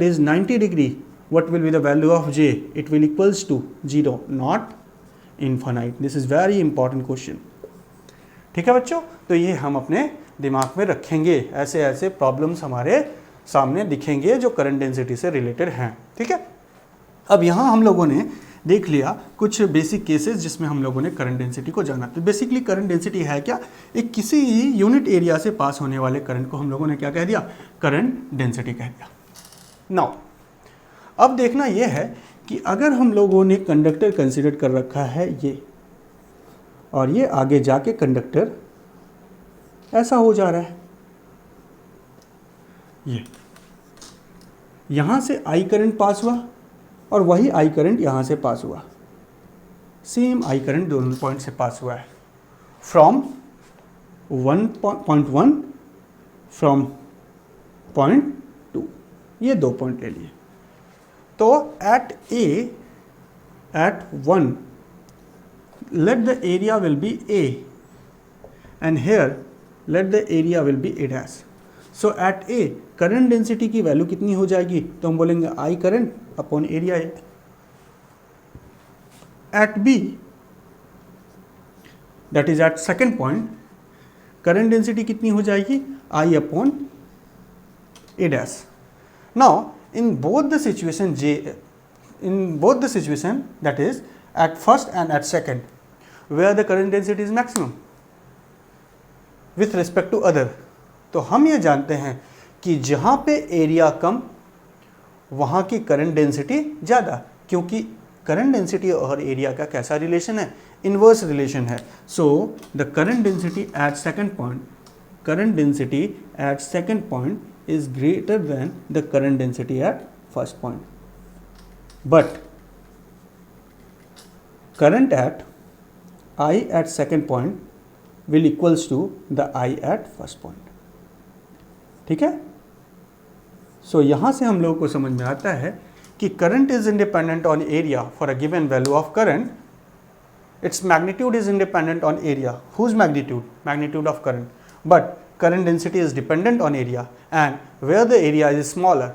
Speaker 1: is 90 degree, what will be the value of J, it will equals to 0, not infinite. This is very important question. ठीक है बच्चों, तो ये हम अपने दिमाग में रखेंगे, ऐसे ऐसे प्रॉब्लम्स हमारे सामने दिखेंगे जो करंट डेंसिटी से रिलेटेड हैं। ठीक है, अब यहाँ हम लोगों ने देख लिया कुछ बेसिक केसेस जिसमें हम लोगों ने करंट डेंसिटी को जाना। तो बेसिकली करंट डेंसिटी है क्या, एक किसी यूनिट एरिया से पास होने वाले करंट को हम लोगों ने क्या कह दिया, करंट डेंसिटी कह दिया। नाउ अब देखना यह है कि अगर हम लोगों ने कंडक्टर कंसिडर कर रखा है ये, और ये आगे जाके कंडक्टर ऐसा हो जा रहा है, ये यहाँ से आई करंट पास हुआ और वही आई करंट यहाँ से पास हुआ, सेम आई करंट दोनों पॉइंट से पास हुआ है, फ्रॉम 1.1 फ्रॉम पॉइंट 2, ये 2 पॉइंट ले लिए। तो at A at 1 let the area will be A and here let the area will be A dash. So at A current density की value कितनी हो जाएगी, तो हम बोलेंगे I current upon area A. At B that is at second point current density कितनी हो जाएगी, I upon A dash. Now in both the situation that is at first and at second where the current density is maximum with respect to other, तो हम ये जानते हैं कि जहाँ पे एरिया कम वहाँ की करंट डेंसिटी ज़्यादा, क्योंकि करंट डेंसिटी और एरिया का कैसा रिलेशन है, इन्वर्स रिलेशन है. So the current density at second point is greater than the current density at first point, but current at I at second point will equals to the I at first point. ठीक है. सो यहाँ से हम लोगों को समझ में आता है कि current is independent on area for a given value of current. Its magnitude is independent on area. Whose magnitude? Magnitude of current. But current density is dependent on area, and where the area is smaller,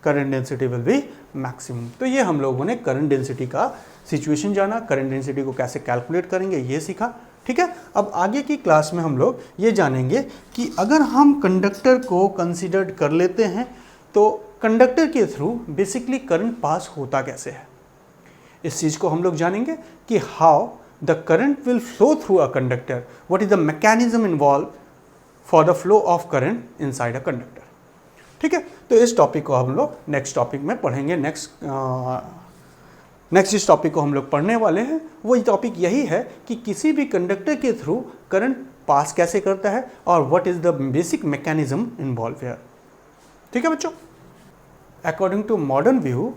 Speaker 1: current density will be maximum. तो ये हम लोगों ने current density का situation जाना, current density को कैसे calculate करेंगे ये सीखा. ठीक है. अब आगे की क्लास में हम लोग ये जानेंगे कि अगर हम कंडक्टर को कंसीडर कर लेते हैं तो कंडक्टर के थ्रू बेसिकली करंट पास होता कैसे है. इस चीज़ को हम लोग जानेंगे कि how the current will flow through a conductor, what is the mechanism involve for the flow of current inside a conductor. ठीक है. तो इस टॉपिक को हम लोग नेक्स्ट टॉपिक में पढ़ेंगे. नेक्स्ट जिस टॉपिक को हम लोग पढ़ने वाले हैं वो टॉपिक यही है कि किसी भी कंडक्टर के थ्रू करंट पास कैसे करता है और what is the basic mechanism involve here. ठीक है बच्चों. According to modern view,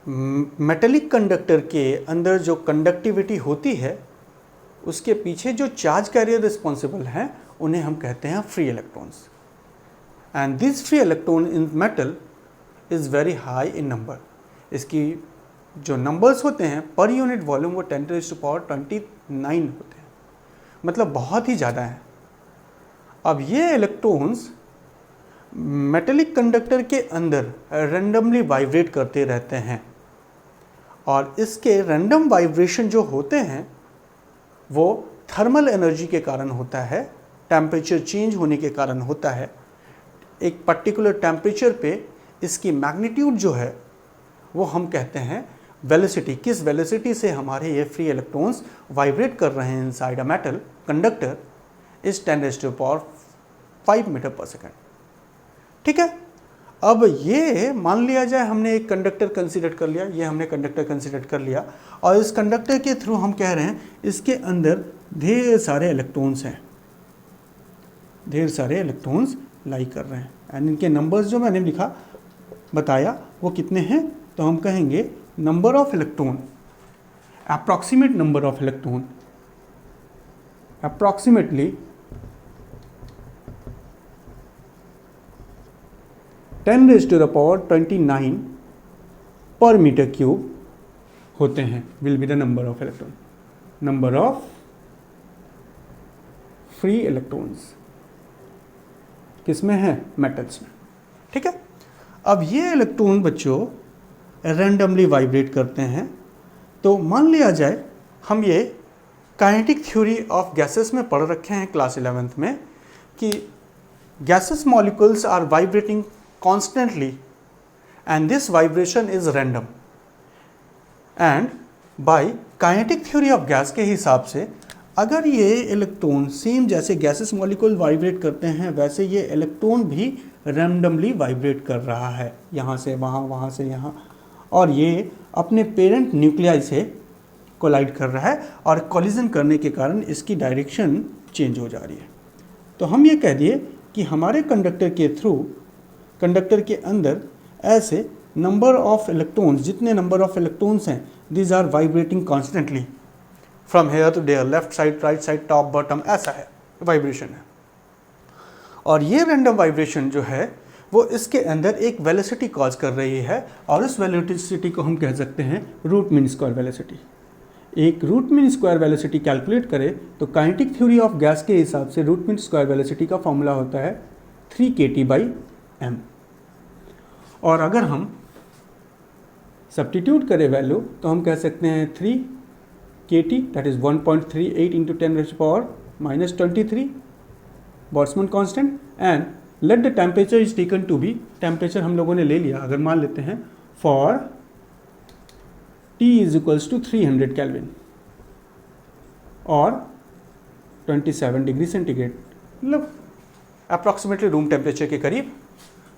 Speaker 1: metallic conductor के अंदर जो कंडक्टिविटी होती है उसके पीछे जो चार्ज कैरियर रिस्पॉन्सिबल हैं उन्हें हम कहते हैं free electrons. And this free electron in metal is very high in number. इसकी जो नंबर्स होते हैं पर यूनिट वॉल्यूम वो 10⁻29 होते हैं, मतलब बहुत ही ज़्यादा है. अब ये इलेक्ट्रॉन्स मेटेलिक कंडक्टर के अंदर रैंडमली वाइब्रेट करते रहते हैं और इसके रैंडम वाइब्रेशन जो होते हैं वो थर्मल एनर्जी के कारण होता है, टेम्परेचर चेंज होने के कारण होता है. एक पर्टिकुलर टेम्परेचर पे इसकी मैग्नीट्यूड जो है वो हम कहते हैं वेलोसिटी. किस वेलोसिटी से हमारे ये फ्री इलेक्ट्रॉन्स वाइब्रेट कर रहे हैं inside a metal conductor is 10⁻⁵ metre per second. ठीक है. अब ये मान लिया जाए हमने एक कंडक्टर कंसीडर कर लिया, ये हमने कंडक्टर कंसीडर कर लिया और इस कंडक्टर के थ्रू हम कह रहे हैं इसके अंदर ढेर सारे इलेक्ट्रॉन्स हैं, ढेर सारे इलेक्ट्रॉन्स लाई कर रहे हैं. एंड इनके नंबर्स जो मैंने लिखा बताया वो कितने हैं, तो हम कहेंगे number of electron, approximate number of electron approximately 10⁻29 पर मीटर क्यूब होते हैं. Will be the number of electron, number of free electrons किसमें है, मेटल्स में. ठीक है. अब ये इलेक्ट्रॉन बच्चों रैंडमली वाइब्रेट करते हैं. तो मान लिया जाए हम ये काइनेटिक थ्योरी ऑफ गैसेस में पढ़ रखे हैं क्लास 11th में कि gases molecules are vibrating constantly and this vibration is random. And by kinetic theory of gas के हिसाब से अगर ये इलेक्ट्रॉन सेम जैसे गैसेस मॉलिक्यूल वाइब्रेट करते हैं वैसे ये इलेक्ट्रॉन भी रैंडमली वाइब्रेट कर रहा है, यहाँ से वहाँ, वहाँ से यहाँ, और ये अपने पेरेंट न्यूक्लियाई से कोलाइड कर रहा है और कोलिजन करने के कारण इसकी डायरेक्शन चेंज हो जा रही है. तो हम ये कह दिए कि हमारे कंडक्टर के थ्रू कंडक्टर के अंदर ऐसे नंबर ऑफ इलेक्ट्रॉन्स, जितने नंबर ऑफ इलेक्ट्रॉन्स हैं, these are vibrating constantly from here to there, left side, right side, top bottom, ऐसा है वाइब्रेशन है। और ये रैंडम वाइब्रेशन जो है वो इसके अंदर एक वेलोसिटी कॉज कर रही है, और उस वेलोसिटी को हम कह सकते हैं रूट मीन स्क्वायर वेलोसिटी। एक root mean square velocity calculate करें तो काइनेटिक थ्योरी ऑफ गैस के हिसाब से रूट मीन स्क्वायर वेलोसिटी का फॉर्मूला होता है 3kT/m। और अगर हम सब्स्टिट्यूट करें वैल्यू तो हम कह सकते हैं 3kT that is 1.38 into 10⁻⁻23 Boltzmann constant, and let the temperature is taken to be, temperature हम लोगों ने ले लिया, अगर मान लेते हैं for T is equals to 300 kelvin और 27 डिग्री सेंटीग्रेड, मतलब अप्रॉक्सीमेटली रूम टेम्परेचर के करीब।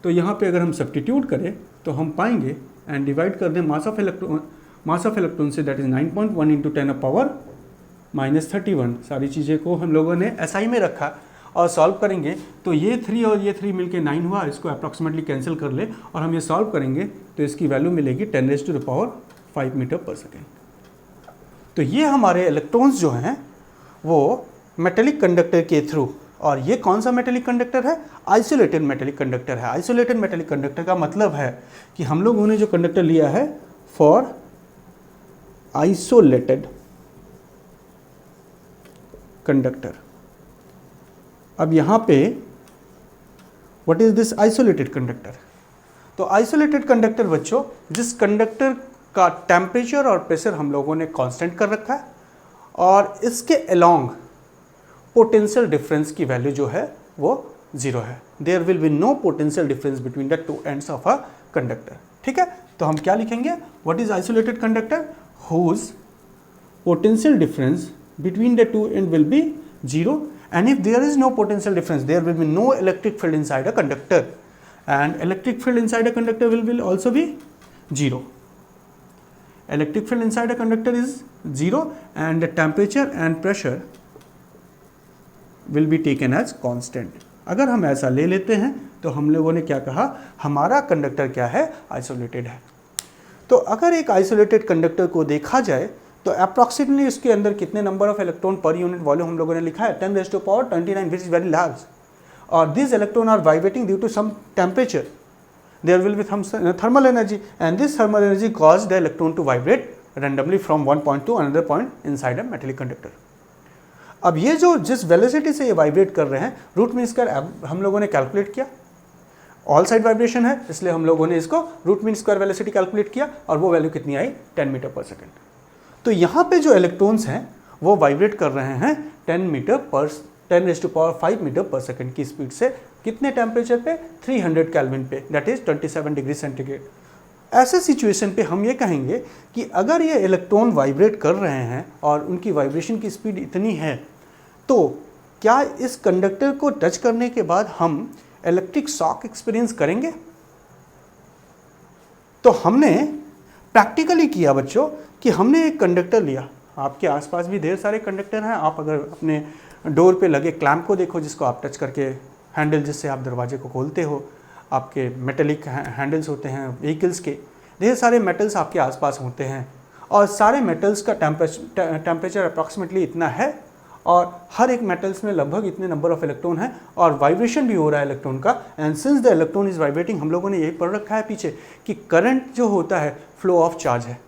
Speaker 1: तो यहाँ पे अगर हम सब्स्टिट्यूट करें तो हम पाएंगे एंड डिवाइड कर दें मास ऑफ इलेक्ट्रॉन से, दैट इज 9.1 इंटू 10⁻⁻31। सारी चीज़ें को हम लोगों ने SI में रखा और सॉल्व करेंगे तो ये 3 और ये 3 मिलके 9 हुआ, इसको अप्रॉक्सीमेटली कैंसिल कर ले और हम ये सॉल्व करेंगे तो इसकी वैल्यू मिलेगी 10⁻5 मीटर पर सेकेंड। तो ये हमारे इलेक्ट्रॉन्स जो हैं वो मेटेलिक कंडक्टर के थ्रू, और ये कौन सा मेटेलिक कंडक्टर है? आइसोलेटेड मेटेलिक कंडक्टर है। आइसोलेटेड मेटेलिक कंडक्टर का मतलब है कि हम लोगों ने जो कंडक्टर लिया है फॉर आइसोलेटेड कंडक्टर। अब यहाँ पे what is this isolated conductor? तो आइसोलेटेड कंडक्टर बच्चों, जिस कंडक्टर का टेम्परेचर और प्रेशर हम लोगों ने कांस्टेंट कर रखा है और इसके अलोंग पोटेंशियल डिफरेंस की वैल्यू जो है वो 0 है। There will be no potential difference between the two ends of a conductor. ठीक है, तो हम क्या लिखेंगे? What is isolated conductor? Whose potential difference between the two end will be 0, and if there is no potential difference, there will be no electric field inside a conductor, and electric field inside a conductor will also be 0. Electric field inside a conductor is 0 and the temperature and pressure will be taken as constant. अगर हम ऐसा ले लेते हैं तो हम लोगों ने क्या कहा? हमारा कंडक्टर क्या है? आइसोलेटेड है। तो अगर एक आइसोलेटेड कंडक्टर को देखा जाए तो अप्रॉक्सीमेटली इसके अंदर कितने number of electron per unit volume हम लोगों ने लिखा है? 10⁻29, विच इज वेरी लार्ज, और this electron are vibrating due to some temperature, there will be thermal energy, and this thermal energy cause the electron to vibrate randomly from one point to another point inside a metallic conductor. अब ये जो जिस velocity से ये vibrate कर रहे हैं, root mean square हम लोगों ने कैलकुलेट किया, ऑल साइड वाइब्रेशन है इसलिए हम लोगों ने इसको root mean square velocity calculate किया और वो वैल्यू कितनी आई? 10 मीटर पर सेकेंड। तो यहाँ पे जो इलेक्ट्रॉन्स हैं वो वाइब्रेट कर रहे हैं 10⁻⁵ मीटर पर सेकेंड की स्पीड से। कितने टेम्परेचर पे? 300 केल्विन पे, दैट इज 27 डिग्री सेंटीग्रेड। ऐसे सिचुएशन पे हम ये कहेंगे कि अगर ये इलेक्ट्रॉन वाइब्रेट कर रहे हैं और उनकी वाइब्रेशन की स्पीड इतनी है, तो क्या इस कंडक्टर को टच करने के बाद हम इलेक्ट्रिक शॉक एक्सपीरियंस करेंगे? तो हमने प्रैक्टिकली किया बच्चों कि हमने एक कंडक्टर लिया, आपके आसपास भी ढेर सारे कंडक्टर हैं, आप अगर अपने डोर पे लगे क्लैंप को देखो जिसको आप टच करके हैंडल जिससे आप दरवाजे को खोलते हो, आपके मेटलिक हैंडल्स होते हैं व्हीकल्स के, ढेर सारे मेटल्स आपके आसपास होते हैं और सारे मेटल्स का टेम्परेचर अप्रॉक्सीमेटली इतना है और हर एक मेटल्स में लगभग इतने नंबर ऑफ इलेक्ट्रॉन है और वाइब्रेशन भी हो रहा है इलेक्ट्रॉन का, and since the electron is vibrating, हम लोगों ने यही पढ़ रखा है पीछे कि करंट जो होता है फ्लो ऑफ चार्ज है।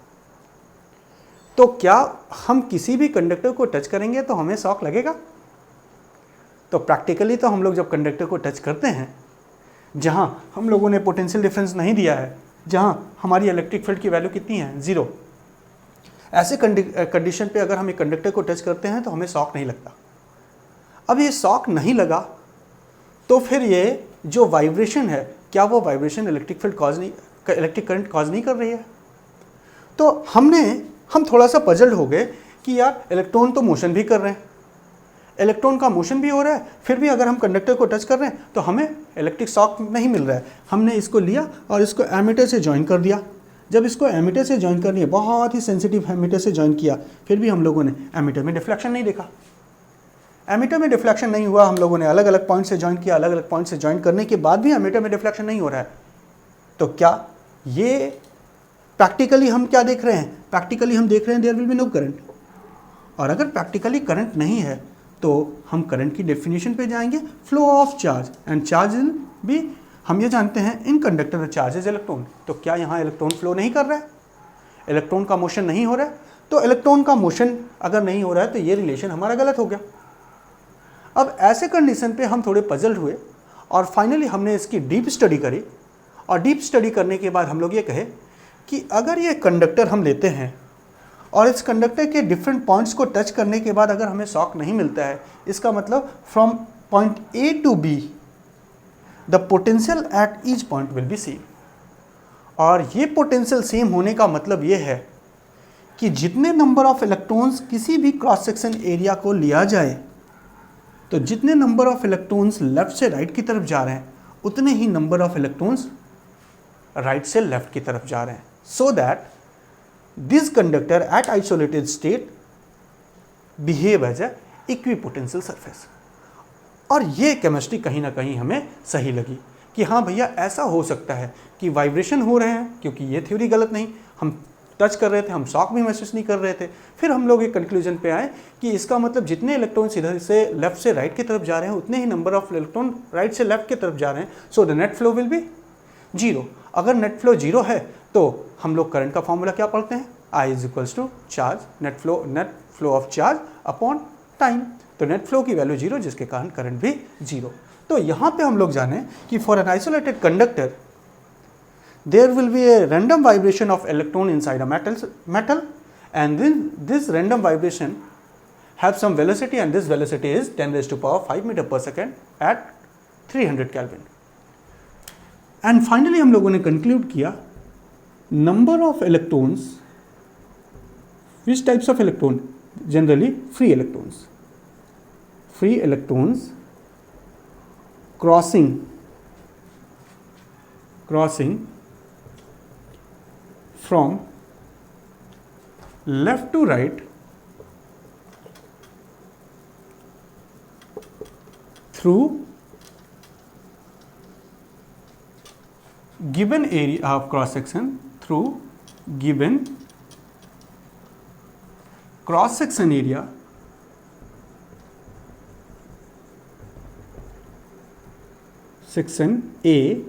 Speaker 1: तो क्या हम किसी भी कंडक्टर को टच करेंगे तो हमें शॉक लगेगा? तो प्रैक्टिकली तो हम लोग जब कंडक्टर को टच करते हैं, जहां हम लोगों ने पोटेंशियल डिफरेंस नहीं दिया है, जहां हमारी इलेक्ट्रिक फील्ड की वैल्यू कितनी है? 0, ऐसे कंडीशन पे अगर हम एक कंडक्टर को टच करते हैं तो हमें शॉक नहीं लगता। अब ये शॉक नहीं लगा तो फिर ये जो वाइब्रेशन है, क्या वो वाइब्रेशन इलेक्ट्रिक करंट कॉज नहीं कर रही है? तो हम थोड़ा सा पजल्ड हो गए कि यार इलेक्ट्रॉन तो मोशन भी कर रहे हैं, इलेक्ट्रॉन का मोशन भी हो रहा है, फिर भी अगर हम कंडक्टर को टच कर रहे हैं तो हमें इलेक्ट्रिक शॉक नहीं मिल रहा है। हमने इसको लिया और इसको एमीटर से ज्वाइन कर दिया। जब इसको एमीटर से ज्वाइन करनी है, बहुत ही सेंसिटिव एमीटर से ज्वाइन किया, फिर भी हम लोगों ने एमीटर में डिफ्लेक्शन नहीं देखा। एमीटर में डिफ्लेक्शन नहीं हुआ, हम लोगों ने अलग अलग पॉइंट से ज्वाइन किया, अलग अलग पॉइंट से ज्वाइन करने के बाद भी एमीटर में डिफ्लेक्शन नहीं हो रहा है, तो क्या ये प्रैक्टिकली हम क्या देख रहे हैं? प्रैक्टिकली हम देख रहे हैं there will be no current. और अगर प्रैक्टिकली करंट नहीं है तो हम करंट की डेफिनेशन पे जाएंगे, flow of charge, and charge will be, हम ये जानते हैं in conductor the charge is electron. तो क्या यहाँ इलेक्ट्रॉन फ्लो नहीं कर रहा है? इलेक्ट्रॉन का मोशन नहीं हो रहा है? तो इलेक्ट्रॉन का मोशन अगर नहीं हो रहा है तो ये रिलेशन हमारा गलत हो गया। अब ऐसे कंडीशन पे हम थोड़े पजल्ड हुए और फाइनली हमने इसकी डीप स्टडी करी, और डीप स्टडी करने के बाद हम लोग ये कहे कि अगर ये कंडक्टर हम लेते हैं और इस कंडक्टर के डिफरेंट पॉइंट्स को टच करने के बाद अगर हमें शॉक नहीं मिलता है, इसका मतलब from point A to B the potential at each point will be same. और ये पोटेंशियल सेम होने का मतलब ये है कि जितने नंबर ऑफ इलेक्ट्रॉन्स किसी भी क्रॉस सेक्शन एरिया को लिया जाए, तो जितने नंबर ऑफ इलेक्ट्रॉन्स लेफ्ट से राइट की तरफ जा रहे हैं उतने ही नंबर ऑफ इलेक्ट्रॉन्स राइट से लेफ्ट की तरफ जा रहे हैं, so that this conductor at isolated state behave as a equipotential surface. और ये केमिस्ट्री कहीं ना कहीं हमें सही लगी कि हाँ भैया ऐसा हो सकता है कि वाइब्रेशन हो रहे हैं, क्योंकि ये थ्योरी गलत नहीं, हम टच कर रहे थे, हम शॉक भी महसूस नहीं कर रहे थे। फिर हम लोग एक कंक्लूजन पे आए कि इसका मतलब जितने इलेक्ट्रॉन इधर से लेफ्ट से राइट की तरफ जा रहे हैं उतने ही नंबर ऑफ इलेक्ट्रॉन राइट से लेफ्ट की तरफ जा रहे हैं, so the net flow will be zero. अगर नेट फ्लो जीरो है तो हम लोग करंट का फॉर्मूला क्या पढ़ते हैं? I is equals to charge, net flow of charge upon time. तो नेट फ्लो की वैल्यू जीरो, जिसके कारण करंट भी जीरो। तो यहाँ पे हम लोग जाने कि for an isolated conductor there will be a random vibration of electron inside a metal and then this random vibration have some velocity, and this velocity is 10 raised to power 5 meter per second at 300 Kelvin. And finally हम लोगों ने conclude किया number of electrons, which types of electron? Generally free electrons crossing from left to right through given area of cross section, through given cross section area section A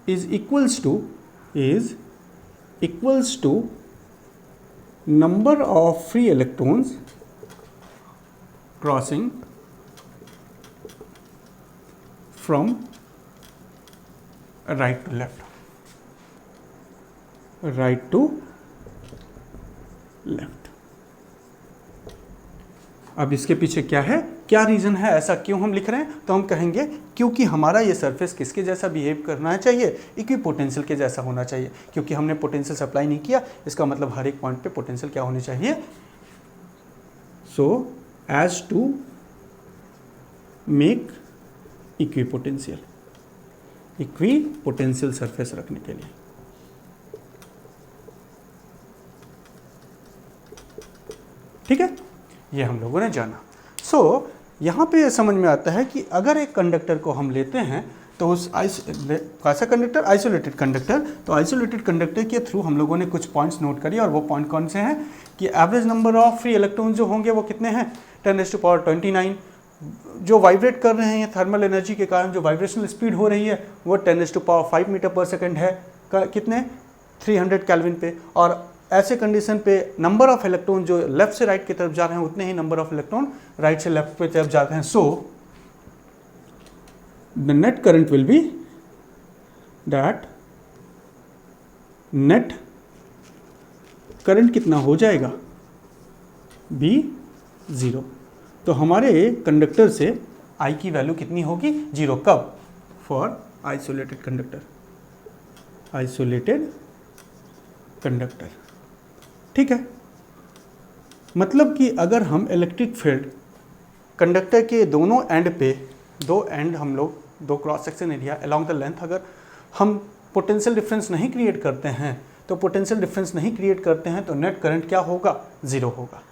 Speaker 1: is equals to number of free electrons crossing from right to left, अब इसके पीछे क्या है, क्या reason है, ऐसा क्यों हम लिख रहे हैं? तो हम कहेंगे क्योंकि हमारा ये सरफेस किसके जैसा बिहेव करना चाहिए? इक्विपोटेंशियल के जैसा होना चाहिए। क्योंकि हमने पोटेंशियल सप्लाई नहीं किया, इसका मतलब हर एक पॉइंट पे पोटेंशियल क्या होनी चाहिए? So as to make equipotential surface रखने के लिए। ठीक है, ये हम लोगों ने जाना। सो यहाँ पे ये समझ में आता है कि अगर एक कंडक्टर को हम लेते हैं तो उस कैसा कंडक्टर? Isolated conductor. तो आइसोलेटेड कंडक्टर के थ्रू हम लोगों ने कुछ पॉइंट्स नोट करी, और वो पॉइंट कौन से हैं कि average number of free electron जो होंगे वो कितने हैं? 10⁻29। जो वाइब्रेट कर रहे हैं थर्मल एनर्जी के कारण जो वाइब्रेशनल स्पीड हो रही है वो 10⁻5 मीटर पर सेकेंड है। कितने? 300 केल्विन पे। और ऐसे कंडीशन पे नंबर ऑफ इलेक्ट्रॉन जो लेफ्ट से राइट की तरफ जा रहे हैं उतने ही नंबर ऑफ इलेक्ट्रॉन राइट से लेफ्ट की तरफ जाते हैं। So the net current will B that net current कितना हो जाएगा? बी 0। तो हमारे कंडक्टर से आई की वैल्यू कितनी होगी? 0। कब? For isolated conductor. ठीक है, मतलब कि अगर हम इलेक्ट्रिक फील्ड कंडक्टर के दोनों एंड पे, हम लोग दो cross section area along the length, अगर हम पोटेंशियल डिफरेंस नहीं क्रिएट करते हैं तो नेट करंट क्या होगा? 0 होगा।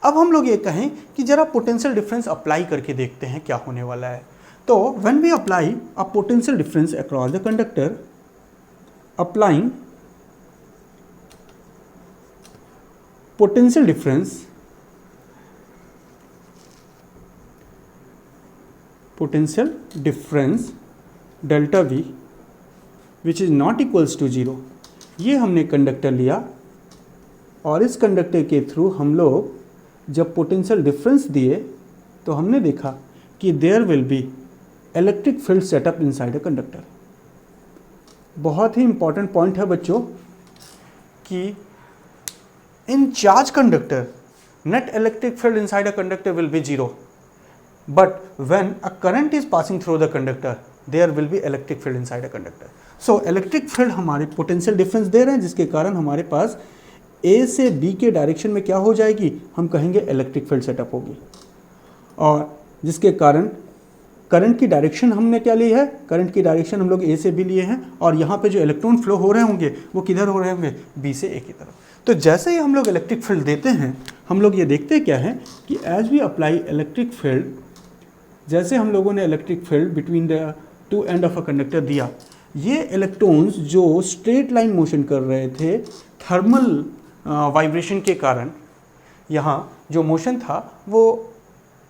Speaker 1: अब हम लोग ये कहें कि जरा पोटेंशियल डिफरेंस अप्लाई करके देखते हैं क्या होने वाला है। तो when we apply a potential difference across the conductor, applying potential difference delta V which is not equals to 0, ये हमने कंडक्टर लिया और इस कंडक्टर के थ्रू हम लोग जब पोटेंशियल डिफरेंस दिए तो हमने देखा कि there will be electric field set up inside a conductor. बहुत ही इंपॉर्टेंट पॉइंट है बच्चों कि in charge conductor net electric field inside a conductor will be 0, but when a current is passing through the conductor there will be electric field inside a conductor. So electric field हमारे potential difference दे रहे हैं, जिसके कारण हमारे पास ए से B के direction में क्या हो जाएगी, हम कहेंगे इलेक्ट्रिक फील्ड सेटअप होगी, और जिसके कारण करंट की डायरेक्शन हमने क्या ली है, करंट की डायरेक्शन हम लोग ए से बी लिए हैं, और यहाँ पे जो इलेक्ट्रॉन फ्लो हो रहे होंगे वो किधर हो रहे होंगे, बी से ए की तरफ। तो जैसे ही हम लोग इलेक्ट्रिक फील्ड देते हैं, हम लोग ये देखते क्या है कि as we apply electric field, जैसे हम लोगों ने electric field between the two end of a conductor दिया, ये इलेक्ट्रॉन्स जो स्ट्रेट लाइन मोशन कर रहे थे थर्मल वाइब्रेशन के कारण, यहाँ जो मोशन था वो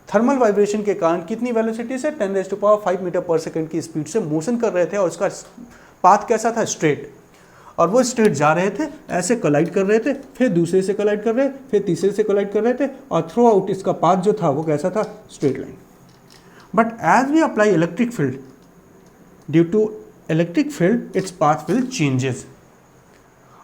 Speaker 1: थर्मल वाइब्रेशन के कारण कितनी वेलोसिटी से 10⁵ मीटर पर सेकंड की स्पीड से मोशन कर रहे थे, और उसका पाथ कैसा था, स्ट्रेट, और वो स्ट्रेट जा रहे थे, ऐसे कोलाइड कर रहे थे, फिर दूसरे से कोलाइड कर रहे, फिर तीसरे से कोलाइड कर रहे थे, और थ्रू आउट इसका पाथ जो था वो कैसा था, straight line. But as we apply electric field, due to electric field its path will changes,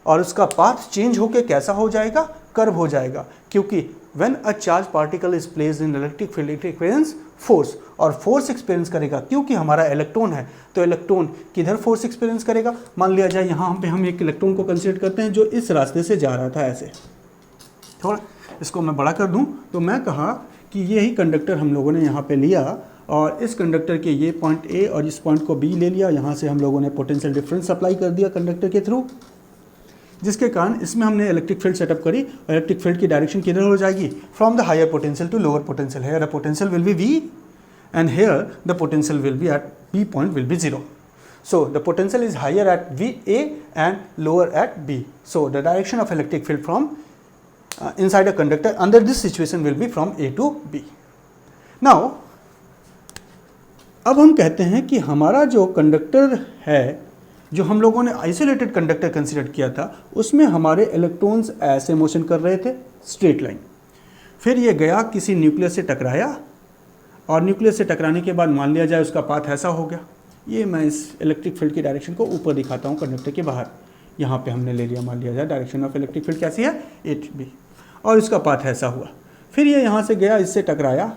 Speaker 1: और उसका पाथ चेंज होके कैसा हो जाएगा, कर्व हो जाएगा, क्योंकि when a charge particle is placed in electric field it experience force, और फोर्स एक्सपीरियंस करेगा, क्योंकि हमारा इलेक्ट्रॉन है तो इलेक्ट्रॉन किधर फोर्स एक्सपीरियंस करेगा। मान लिया जाए यहाँ पे हम एक इलेक्ट्रॉन को कंसीडर करते हैं जो इस रास्ते से जा रहा था, ऐसे थोड़ा इसको मैं बड़ा कर दूँ, तो मैं कहा कि यही कंडक्टर हम लोगों ने यहाँ पे लिया, और इस कंडक्टर के ये पॉइंट ए और इस पॉइंट को बी ले लिया, यहाँ से हम लोगों ने पोटेंशियल डिफरेंस अप्लाई कर दिया कंडक्टर के थ्रू, जिसके कारण इसमें हमने इलेक्ट्रिक फील्ड सेटअप करी। इलेक्ट्रिक फील्ड की डायरेक्शन किधर हो जाएगी, from the higher potential to lower potential. Here the potential will be V and here the potential will be at B point will be 0. So the potential is higher at VA and lower at B. So the direction of electric field from inside a conductor under this situation will be from A to B. Now अब हम कहते हैं कि हमारा जो conductor है, जो हम लोगों ने आइसोलेटेड कंडक्टर कंसीडर किया था, उसमें हमारे इलेक्ट्रॉन्स ऐसे मोशन कर रहे थे स्ट्रेट लाइन, फिर ये गया किसी न्यूक्लियस से टकराया, और न्यूक्लियस से टकराने के बाद मान लिया जाए उसका पाथ ऐसा हो गया। ये मैं इस इलेक्ट्रिक फील्ड की डायरेक्शन को ऊपर दिखाता हूँ कंडक्टर के बाहर, यहाँ पे हमने ले लिया, मान लिया जाए डायरेक्शन ऑफ इलेक्ट्रिक फील्ड कैसी है, HB, और इसका पाथ ऐसा हुआ, फिर ये यहाँ से गया, इससे टकराया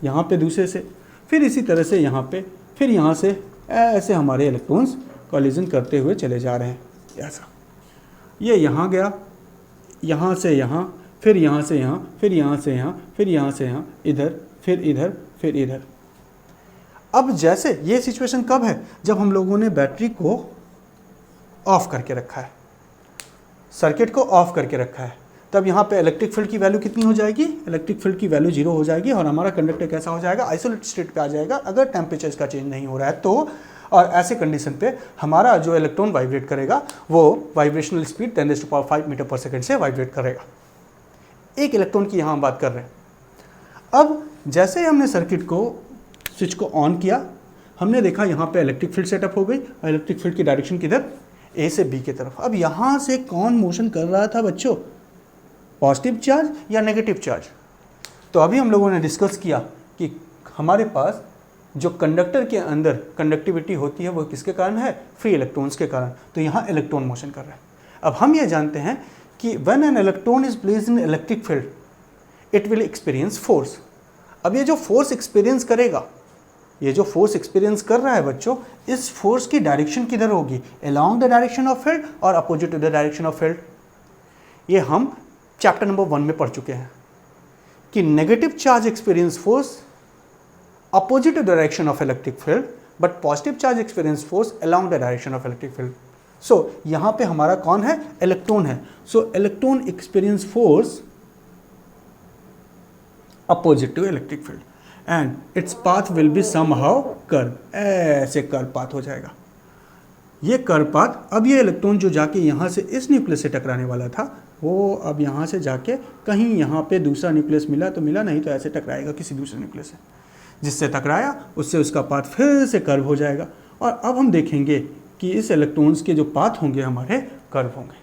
Speaker 1: यहाँ पे दूसरे से, फिर इसी तरह से यहाँ पे, फिर यहाँ से ऐसे हमारे इलेक्ट्रॉन्स कॉलिजन करते हुए चले जा रहे हैं ऐसा। ये यहाँ गया, यहाँ से यहाँ, फिर यहाँ से यहाँ, फिर यहाँ से यहाँ, फिर यहाँ से यहाँ, इधर, फिर इधर, फिर इधर। अब जैसे ये सिचुएशन कब है, जब हम लोगों ने बैटरी को ऑफ करके रखा है, सर्किट को ऑफ करके रखा है, तब यहाँ पे इलेक्ट्रिक फील्ड की वैल्यू कितनी हो जाएगी, इलेक्ट्रिक फील्ड की वैल्यू 0 हो जाएगी, और हमारा कंडक्टर कैसा हो जाएगा, आइसोलेटेड स्टेट पे आ जाएगा अगर टेम्परेचर इसका चेंज नहीं हो रहा है तो। और ऐसे कंडीशन पे हमारा जो इलेक्ट्रॉन वाइब्रेट करेगा वो वाइब्रेशनल स्पीड 10⁵ मीटर पर सेकंड से वाइब्रेट करेगा। एक इलेक्ट्रॉन की यहाँ हम बात कर रहे हैं। अब जैसे हमने सर्किट को, स्विच को ऑन किया, हमने देखा यहाँ पे इलेक्ट्रिक फील्ड सेटअप हो गई, और इलेक्ट्रिक फील्ड की डायरेक्शन किधर, ए से बी की तरफ। अब यहाँ से कौन मोशन कर रहा था बच्चों, पॉजिटिव चार्ज या नेगेटिव चार्ज। तो अभी हम लोगों ने डिस्कस किया कि हमारे पास जो कंडक्टर के अंदर कंडक्टिविटी होती है वो किसके कारण है, फ्री इलेक्ट्रॉन्स के कारण। तो यहाँ इलेक्ट्रॉन मोशन कर रहा है। अब हम ये जानते हैं कि when an electron is placed in electric field it will experience force. अब ये जो फोर्स एक्सपीरियंस करेगा, ये जो फोर्स एक्सपीरियंस कर रहा है बच्चों, इस फोर्स की डायरेक्शन किधर होगी, along the direction of field और opposite to the direction of field. ये हम चैप्टर नंबर 1 में पढ़ चुके हैं कि negative charge experience force opposite to the direction of electric field, but positive charge experience force along the direction of electric field. So यहाँ पे हमारा कौन है, इलेक्ट्रॉन है। So electron experience force opposite to electric field and its path will be somehow curve, ऐसे curve path हो जाएगा। ये कर्व पाथ, अब ये इलेक्ट्रॉन जो जाके यहाँ से इस न्यूक्लियस से टकराने वाला था वो अब यहाँ से जाके कहीं यहाँ पे दूसरा न्यूक्लियस मिला तो मिला, नहीं तो ऐसे टकराएगा किसी दूसरे न्यूक्लियस से, जिससे टकराया उससे उसका पाथ फिर से कर्व हो जाएगा। और अब हम देखेंगे कि इस इलेक्ट्रॉन्स के जो पाथ होंगे हमारे कर्व होंगे।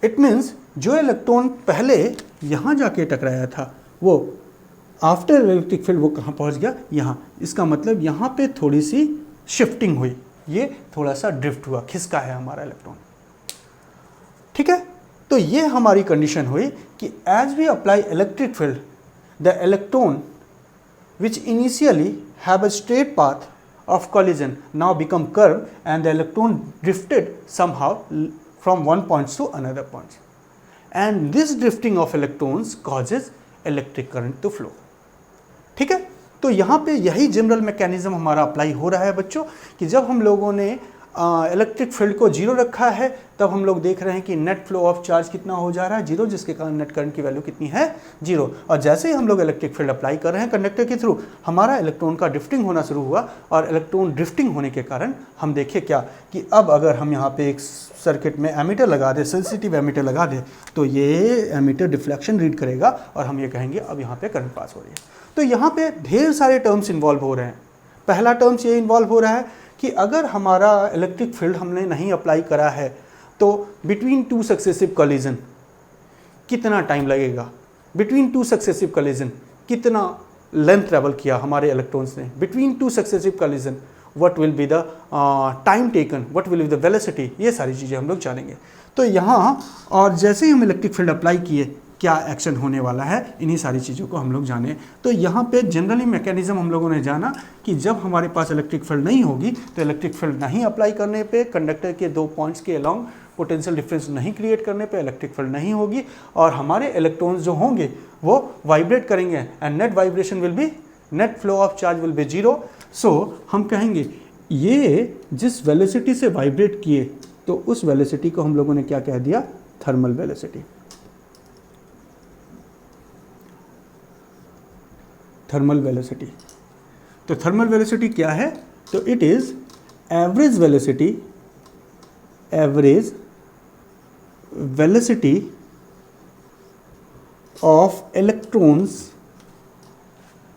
Speaker 1: इट मीन्स जो इलेक्ट्रॉन पहले यहाँ जाके टकराया था वो आफ्टर इलेक्ट्रिक फील्ड वो कहाँ पहुँच गया, यहाँ। इसका मतलब यहाँ पे थोड़ी सी शिफ्टिंग हुई, ये थोड़ा सा ड्रिफ्ट हुआ, खिसका है हमारा इलेक्ट्रॉन। ठीक है, तो ये हमारी कंडीशन हुई कि as we apply electric field the electron which initially have a straight path of collision now become curved and the electron drifted somehow from one point to another point, and this drifting of electrons causes electric current to flow। ठीक है, तो यहाँ पे यही general mechanism हमारा apply हो रहा है बच्चों कि जब हम लोगों ने इलेक्ट्रिक फील्ड को जीरो रखा है तब हम लोग देख रहे हैं कि नेट फ्लो ऑफ चार्ज कितना हो जा रहा है, जीरो, जिसके कारण नेट करंट की वैल्यू कितनी है, जीरो। और जैसे ही हम लोग इलेक्ट्रिक फील्ड अप्लाई कर रहे हैं कंडक्टर के थ्रू, हमारा इलेक्ट्रॉन का ड्रिफ्टिंग होना शुरू हुआ और इलेक्ट्रॉन ड्रिफ्टिंग होने के कारण हम देखें क्या कि अब अगर हम यहाँ पे एक सर्किट में एमीटर लगा दे, सेंसिटिव एमीटर लगा दे, तो ये एमीटर डिफ्लेक्शन रीड करेगा और हम ये कहेंगे अब यहाँ पे करंट पास हो रही है। तो यहाँ पे ढेर सारे टर्म्स इन्वॉल्व हो रहे हैं। पहला टर्म्स ये इन्वॉल्व हो रहा है कि अगर हमारा इलेक्ट्रिक फील्ड हमने नहीं अप्लाई करा है तो बिटवीन टू सक्सेसिव कॉलिजन कितना टाइम लगेगा, बिटवीन टू सक्सेसिव कॉलिजन कितना लेंथ ट्रेवल किया हमारे इलेक्ट्रॉन्स ने, between two successive collision what will be the time taken, what will be the velocity, ये सारी चीज़ें हम लोग जानेंगे। तो यहाँ और जैसे ही हम इलेक्ट्रिक फील्ड अप्लाई किए क्या एक्शन होने वाला है, इन्हीं सारी चीज़ों को हम लोग जाने। तो यहाँ पे जनरली मैकेनिज्म हम लोगों ने जाना कि जब हमारे पास इलेक्ट्रिक फील्ड नहीं होगी तो इलेक्ट्रिक फील्ड नहीं अप्लाई करने पे, कंडक्टर के दो पॉइंट्स के अलोंग पोटेंशियल डिफरेंस नहीं क्रिएट करने पे इलेक्ट्रिक फील्ड नहीं होगी और हमारे इलेक्ट्रॉन्स जो होंगे वो वाइब्रेट करेंगे and net vibration will be, net flow of charge will be zero. So हम कहेंगे ये जिस वेलोसिटी से वाइब्रेट किए तो उस वेलोसिटी को हम लोगों ने क्या कह दिया, थर्मल वेलोसिटी। थर्मल वेलोसिटी, तो थर्मल वेलोसिटी क्या है, तो it is average velocity, average velocity of electrons,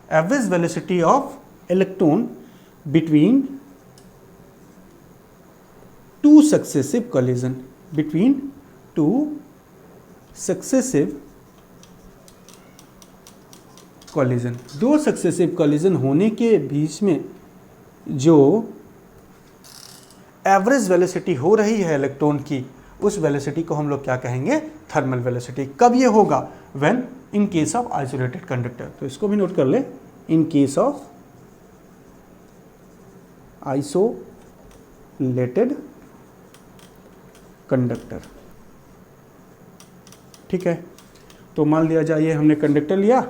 Speaker 1: average velocity of electron between two successive collision, between two successive collision, दो सक्सेसिव कॉलिजन होने के बीच में जो एवरेज वेलोसिटी हो रही है इलेक्ट्रॉन की, उस वेलोसिटी को हम लोग क्या कहेंगे, थर्मल वेलोसिटी। कब ये होगा, when in case of isolated conductor. तो इसको भी नोट कर ले, इन केस ऑफ आइसोलेटेड कंडक्टर। ठीक है, तो मान लिया जाए हमने कंडक्टर लिया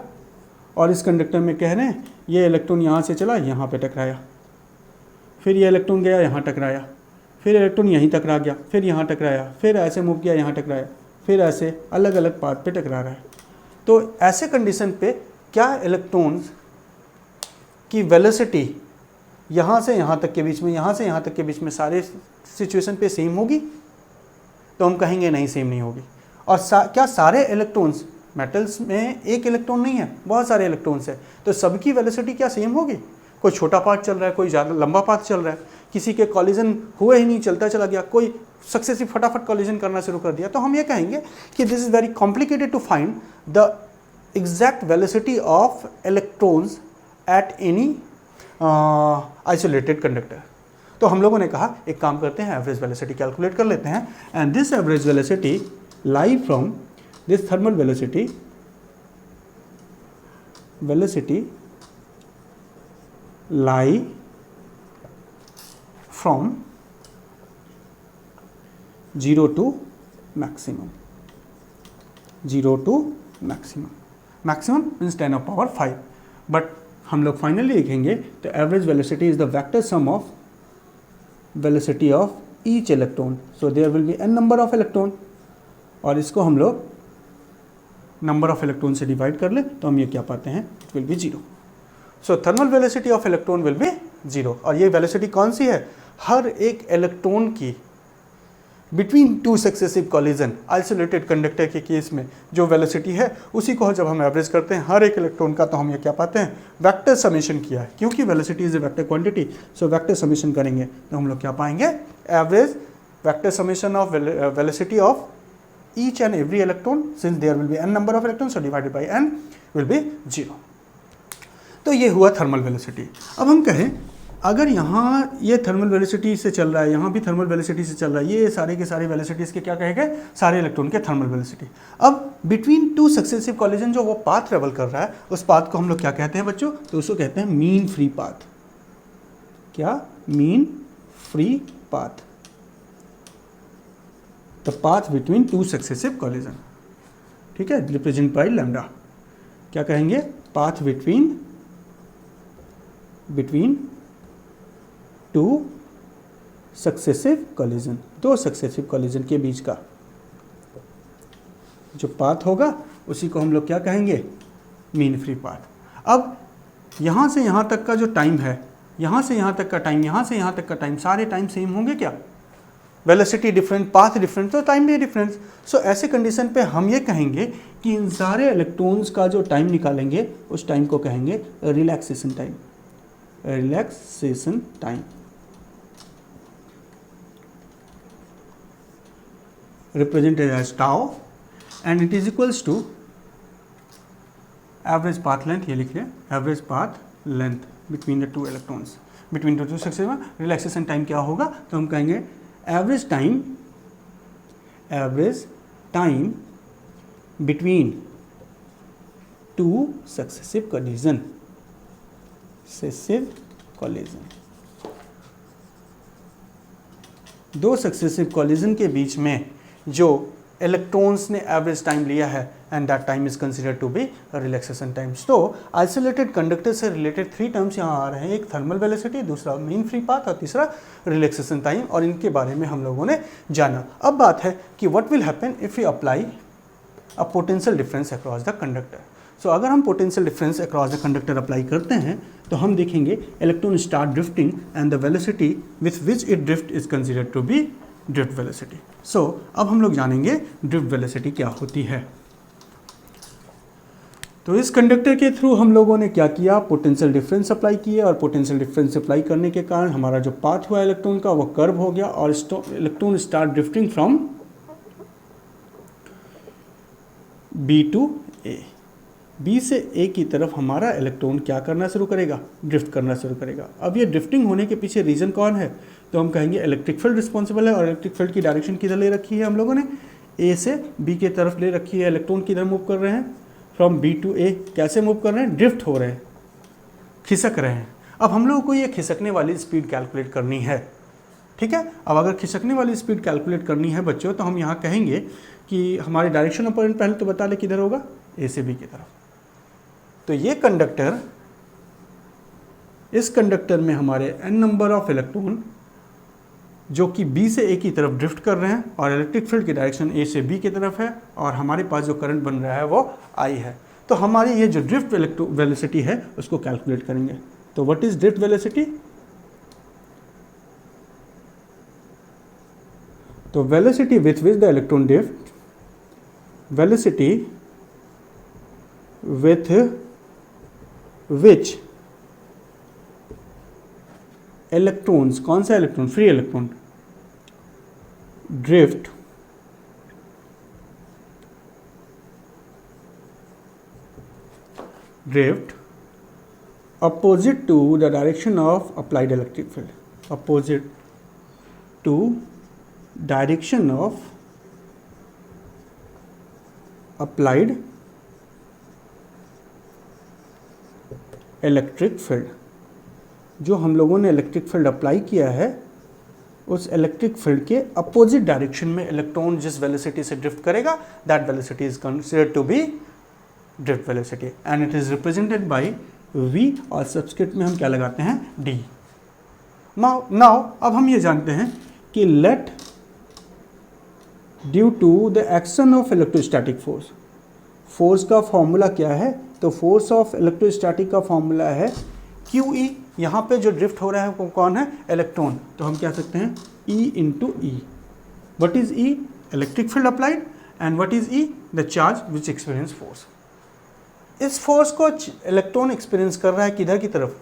Speaker 1: और इस कंडक्टर में कह रहे हैं ये इलेक्ट्रॉन यहाँ से चला, यहाँ पे टकराया, फिर ये इलेक्ट्रॉन गया यहाँ टकराया, फिर इलेक्ट्रॉन यहीं टकरा गया, फिर यहाँ टकराया, फिर ऐसे मूव किया यहाँ टकराया, फिर ऐसे अलग अलग पाथ पे टकरा रहा है। तो ऐसे कंडीशन पे क्या इलेक्ट्रॉन्स की वेलोसिटी यहाँ से यहाँ तक के बीच में, यहाँ से यहाँ तक के बीच में सारे सिचुएशन पे सेम होगी, तो हम कहेंगे नहीं, सेम नहीं होगी। और क्या सारे इलेक्ट्रॉन्स, मेटल्स में एक इलेक्ट्रॉन नहीं है, बहुत सारे इलेक्ट्रॉन्स है, तो सबकी वेलोसिटी क्या सेम होगी? कोई छोटा पाथ चल रहा है, कोई ज़्यादा लंबा पाथ चल रहा है, किसी के कॉलिजन हुए ही नहीं, चलता चला गया, कोई सक्सेसिव फटाफट कॉलिजन करना शुरू कर दिया। तो हम ये कहेंगे कि this is very complicated to find the exact velocity of electrons at any isolated conductor. तो हम लोगों ने कहा एक काम करते हैं, एवरेज वेलोसिटी कैलकुलेट कर लेते हैं, and this average velocity lie from this thermal velocity lie from 0 to maximum, 0 to maximum, maximum means 10 of power 5, but हम लोग फाइनली लिखेंगे तो average velocity is the vector sum of velocity of each electron, so there will be n number of electron, और इसको हम लोग number of electron से divide कर ले तो हम ये क्या पाते हैं, it will be 0। So thermal velocity of electron will be 0। और ये वेलोसिटी कौन सी है, हर एक इलेक्ट्रॉन की between two successive collision, isolated conductor के केस में जो वेलोसिटी है उसी को जब हम एवरेज करते हैं हर एक इलेक्ट्रॉन का, तो हम ये क्या पाते हैं, वेक्टर समेशन किया है, क्योंकि velocity is a vector quantity. So vector summation करेंगे तो हम लोग क्या पाएंगे, average vector summation of velocity of each and every electron, since there will be n number of electron, so divided by n will be 0। तो ये हुआ thermal velocity. अब हम कहें अगर यहाँ ये थर्मल वेलोसिटी से चल रहा है, यहाँ भी थर्मल वेलोसिटी से चल रहा है, ये सारे के सारे वेलोसिटीज़ के क्या कहेंगे, सारे इलेक्ट्रॉन के थर्मल वेलोसिटी। अब बिटवीन टू सक्सेसिव कॉलिजन जो वो पाथ ट्रेवल कर रहा है, उस पाथ को हम लोग क्या कहते हैं बच्चों, तो उसको कहते हैं मीन फ्री पाथ। क्या, mean free path, the path between two successive collision. ठीक है, रिप्रेजेंट बाय लैम्डा। क्या कहेंगे, path between two successive collision, दो सक्सेसिव कॉलिजन के बीच का जो पाथ होगा उसी को हम लोग क्या कहेंगे, मीन फ्री पाथ। अब यहाँ से यहाँ तक का जो टाइम है, यहाँ से यहाँ तक का टाइम, यहाँ से यहाँ तक का टाइम, सारे टाइम सेम होंगे क्या, वेलोसिटी डिफरेंट, पाथ डिफरेंट, तो टाइम भी डिफरेंस। सो ऐसे कंडीशन पे हम ये कहेंगे कि इन सारे इलेक्ट्रॉन्स का जो टाइम निकालेंगे उस टाइम को कहेंगे relaxation time, relaxation time. represented as tau and it is equals to average path length, ये लिख रहे हैं, average path length between the two electrons, between the two successive। relaxation time क्या होगा, तो हम कहेंगे average time between two successive collision, दो सक्सेसिव कॉलिजन के बीच में जो इलेक्ट्रॉन्स ने एवरेज टाइम लिया है, and that time is considered to be relaxation times. तो आइसोलेटेड कंडक्टर से रिलेटेड 3 टर्म्स यहाँ आ रहे हैं, एक थर्मल वेलोसिटी, दूसरा मीन फ्री पाथ और तीसरा रिलैक्सेशन टाइम, और इनके बारे में हम लोगों ने जाना। अब बात है कि what will happen if you apply a potential difference across the conductor. So अगर हम potential difference across the conductor apply करते हैं तो हम देखेंगे electron start drifting and the velocity with which it drift is considered to be drift velocity. So अब हम लोग जानेंगे ड्रिफ्ट वेलोसिटी क्या होती है। तो इस कंडक्टर के थ्रू हम लोगों ने क्या किया, पोटेंशियल डिफरेंस अप्लाई किए, और पोटेंशियल डिफरेंस अप्लाई करने के कारण हमारा जो पाथ हुआ इलेक्ट्रॉन का वो कर्व हो गया, और electron start drifting from B to A. B से ए की तरफ हमारा इलेक्ट्रॉन क्या करना शुरू करेगा, ड्रिफ्ट करना शुरू करेगा। अब ये ड्रिफ्टिंग होने के पीछे रीज़न कौन है, तो हम कहेंगे इलेक्ट्रिक फील्ड रिस्पॉन्सिबल है। और इलेक्ट्रिक फील्ड की डायरेक्शन किधर ले रखी है हम लोगों ने, ए से बी के तरफ ले रखी है। इलेक्ट्रॉन किधर मूव कर रहे हैं, फ्रॉम बी टू ए। कैसे मूव कर रहे हैं, ड्रिफ्ट हो रहे हैं, खिसक रहे हैं। अब हम लोगों को ये खिसकने वाली स्पीड कैलकुलेट करनी है, ठीक है। अब अगर खिसकने वाली स्पीड कैलकुलेट करनी है बच्चों, तो हम यहाँ कहेंगे कि हमारी डायरेक्शन ऑफ करंट पहले तो बता ले किधर होगा, ए से बी की तरफ। तो ये कंडक्टर, इस कंडक्टर में हमारे n नंबर ऑफ इलेक्ट्रॉन जो कि B से A की तरफ ड्रिफ्ट कर रहे हैं, और इलेक्ट्रिक फील्ड की डायरेक्शन A से B की तरफ है, और हमारे पास जो करंट बन रहा है वो I है। तो हमारी ये जो ड्रिफ्ट वेलोसिटी है उसको कैलकुलेट करेंगे। तो व्हाट इज ड्रिफ्ट वेलोसिटी, तो velocity with which the electron drift, velocity with which electrons, कौन सा electron, free electron, drift opposite to the direction of applied electric field, opposite to direction of applied electric field. जो हम लोगों ने electric field apply किया है उस electric field के अपोजिट डायरेक्शन में इलेक्ट्रॉन जिस वेलोसिटी से ड्रिफ्ट करेगा, that velocity is considered to be drift velocity, and it is represented by v, और सबस्क्रिप्ट में हम क्या लगाते हैं, d। नाउ अब हम ये जानते हैं कि let due to the action of electrostatic force, force का फॉर्मूला क्या है, तो फोर्स ऑफ इलेक्ट्रोस्टैटिक का फॉर्मूला है QE। यहाँ पे जो ड्रिफ्ट हो रहा है वो कौन है, इलेक्ट्रॉन, तो हम क्या सकते हैं E into E. What is E, electric field applied, and what is E, the charge which experience force. इस फोर्स को इलेक्ट्रॉन एक्सपीरियंस कर रहा है किधर की तरफ,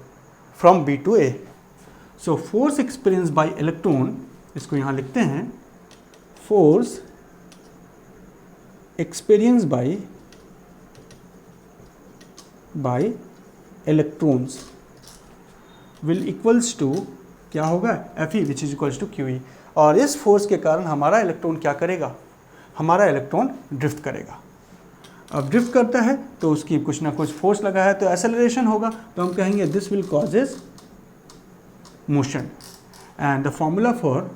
Speaker 1: from B to A। So force experience by electron, इसको यहाँ लिखते हैं force experience by electrons will equals to क्या होगा, Fe which is equals to QE। और इस फोर्स के कारण हमारा इलेक्ट्रॉन क्या करेगा, हमारा इलेक्ट्रॉन ड्रिफ्ट करेगा। अब ड्रिफ्ट करता है तो उसकी कुछ ना कुछ फोर्स लगा है तो एक्सेलरेशन होगा, तो हम कहेंगे this will causes motion, and the formula for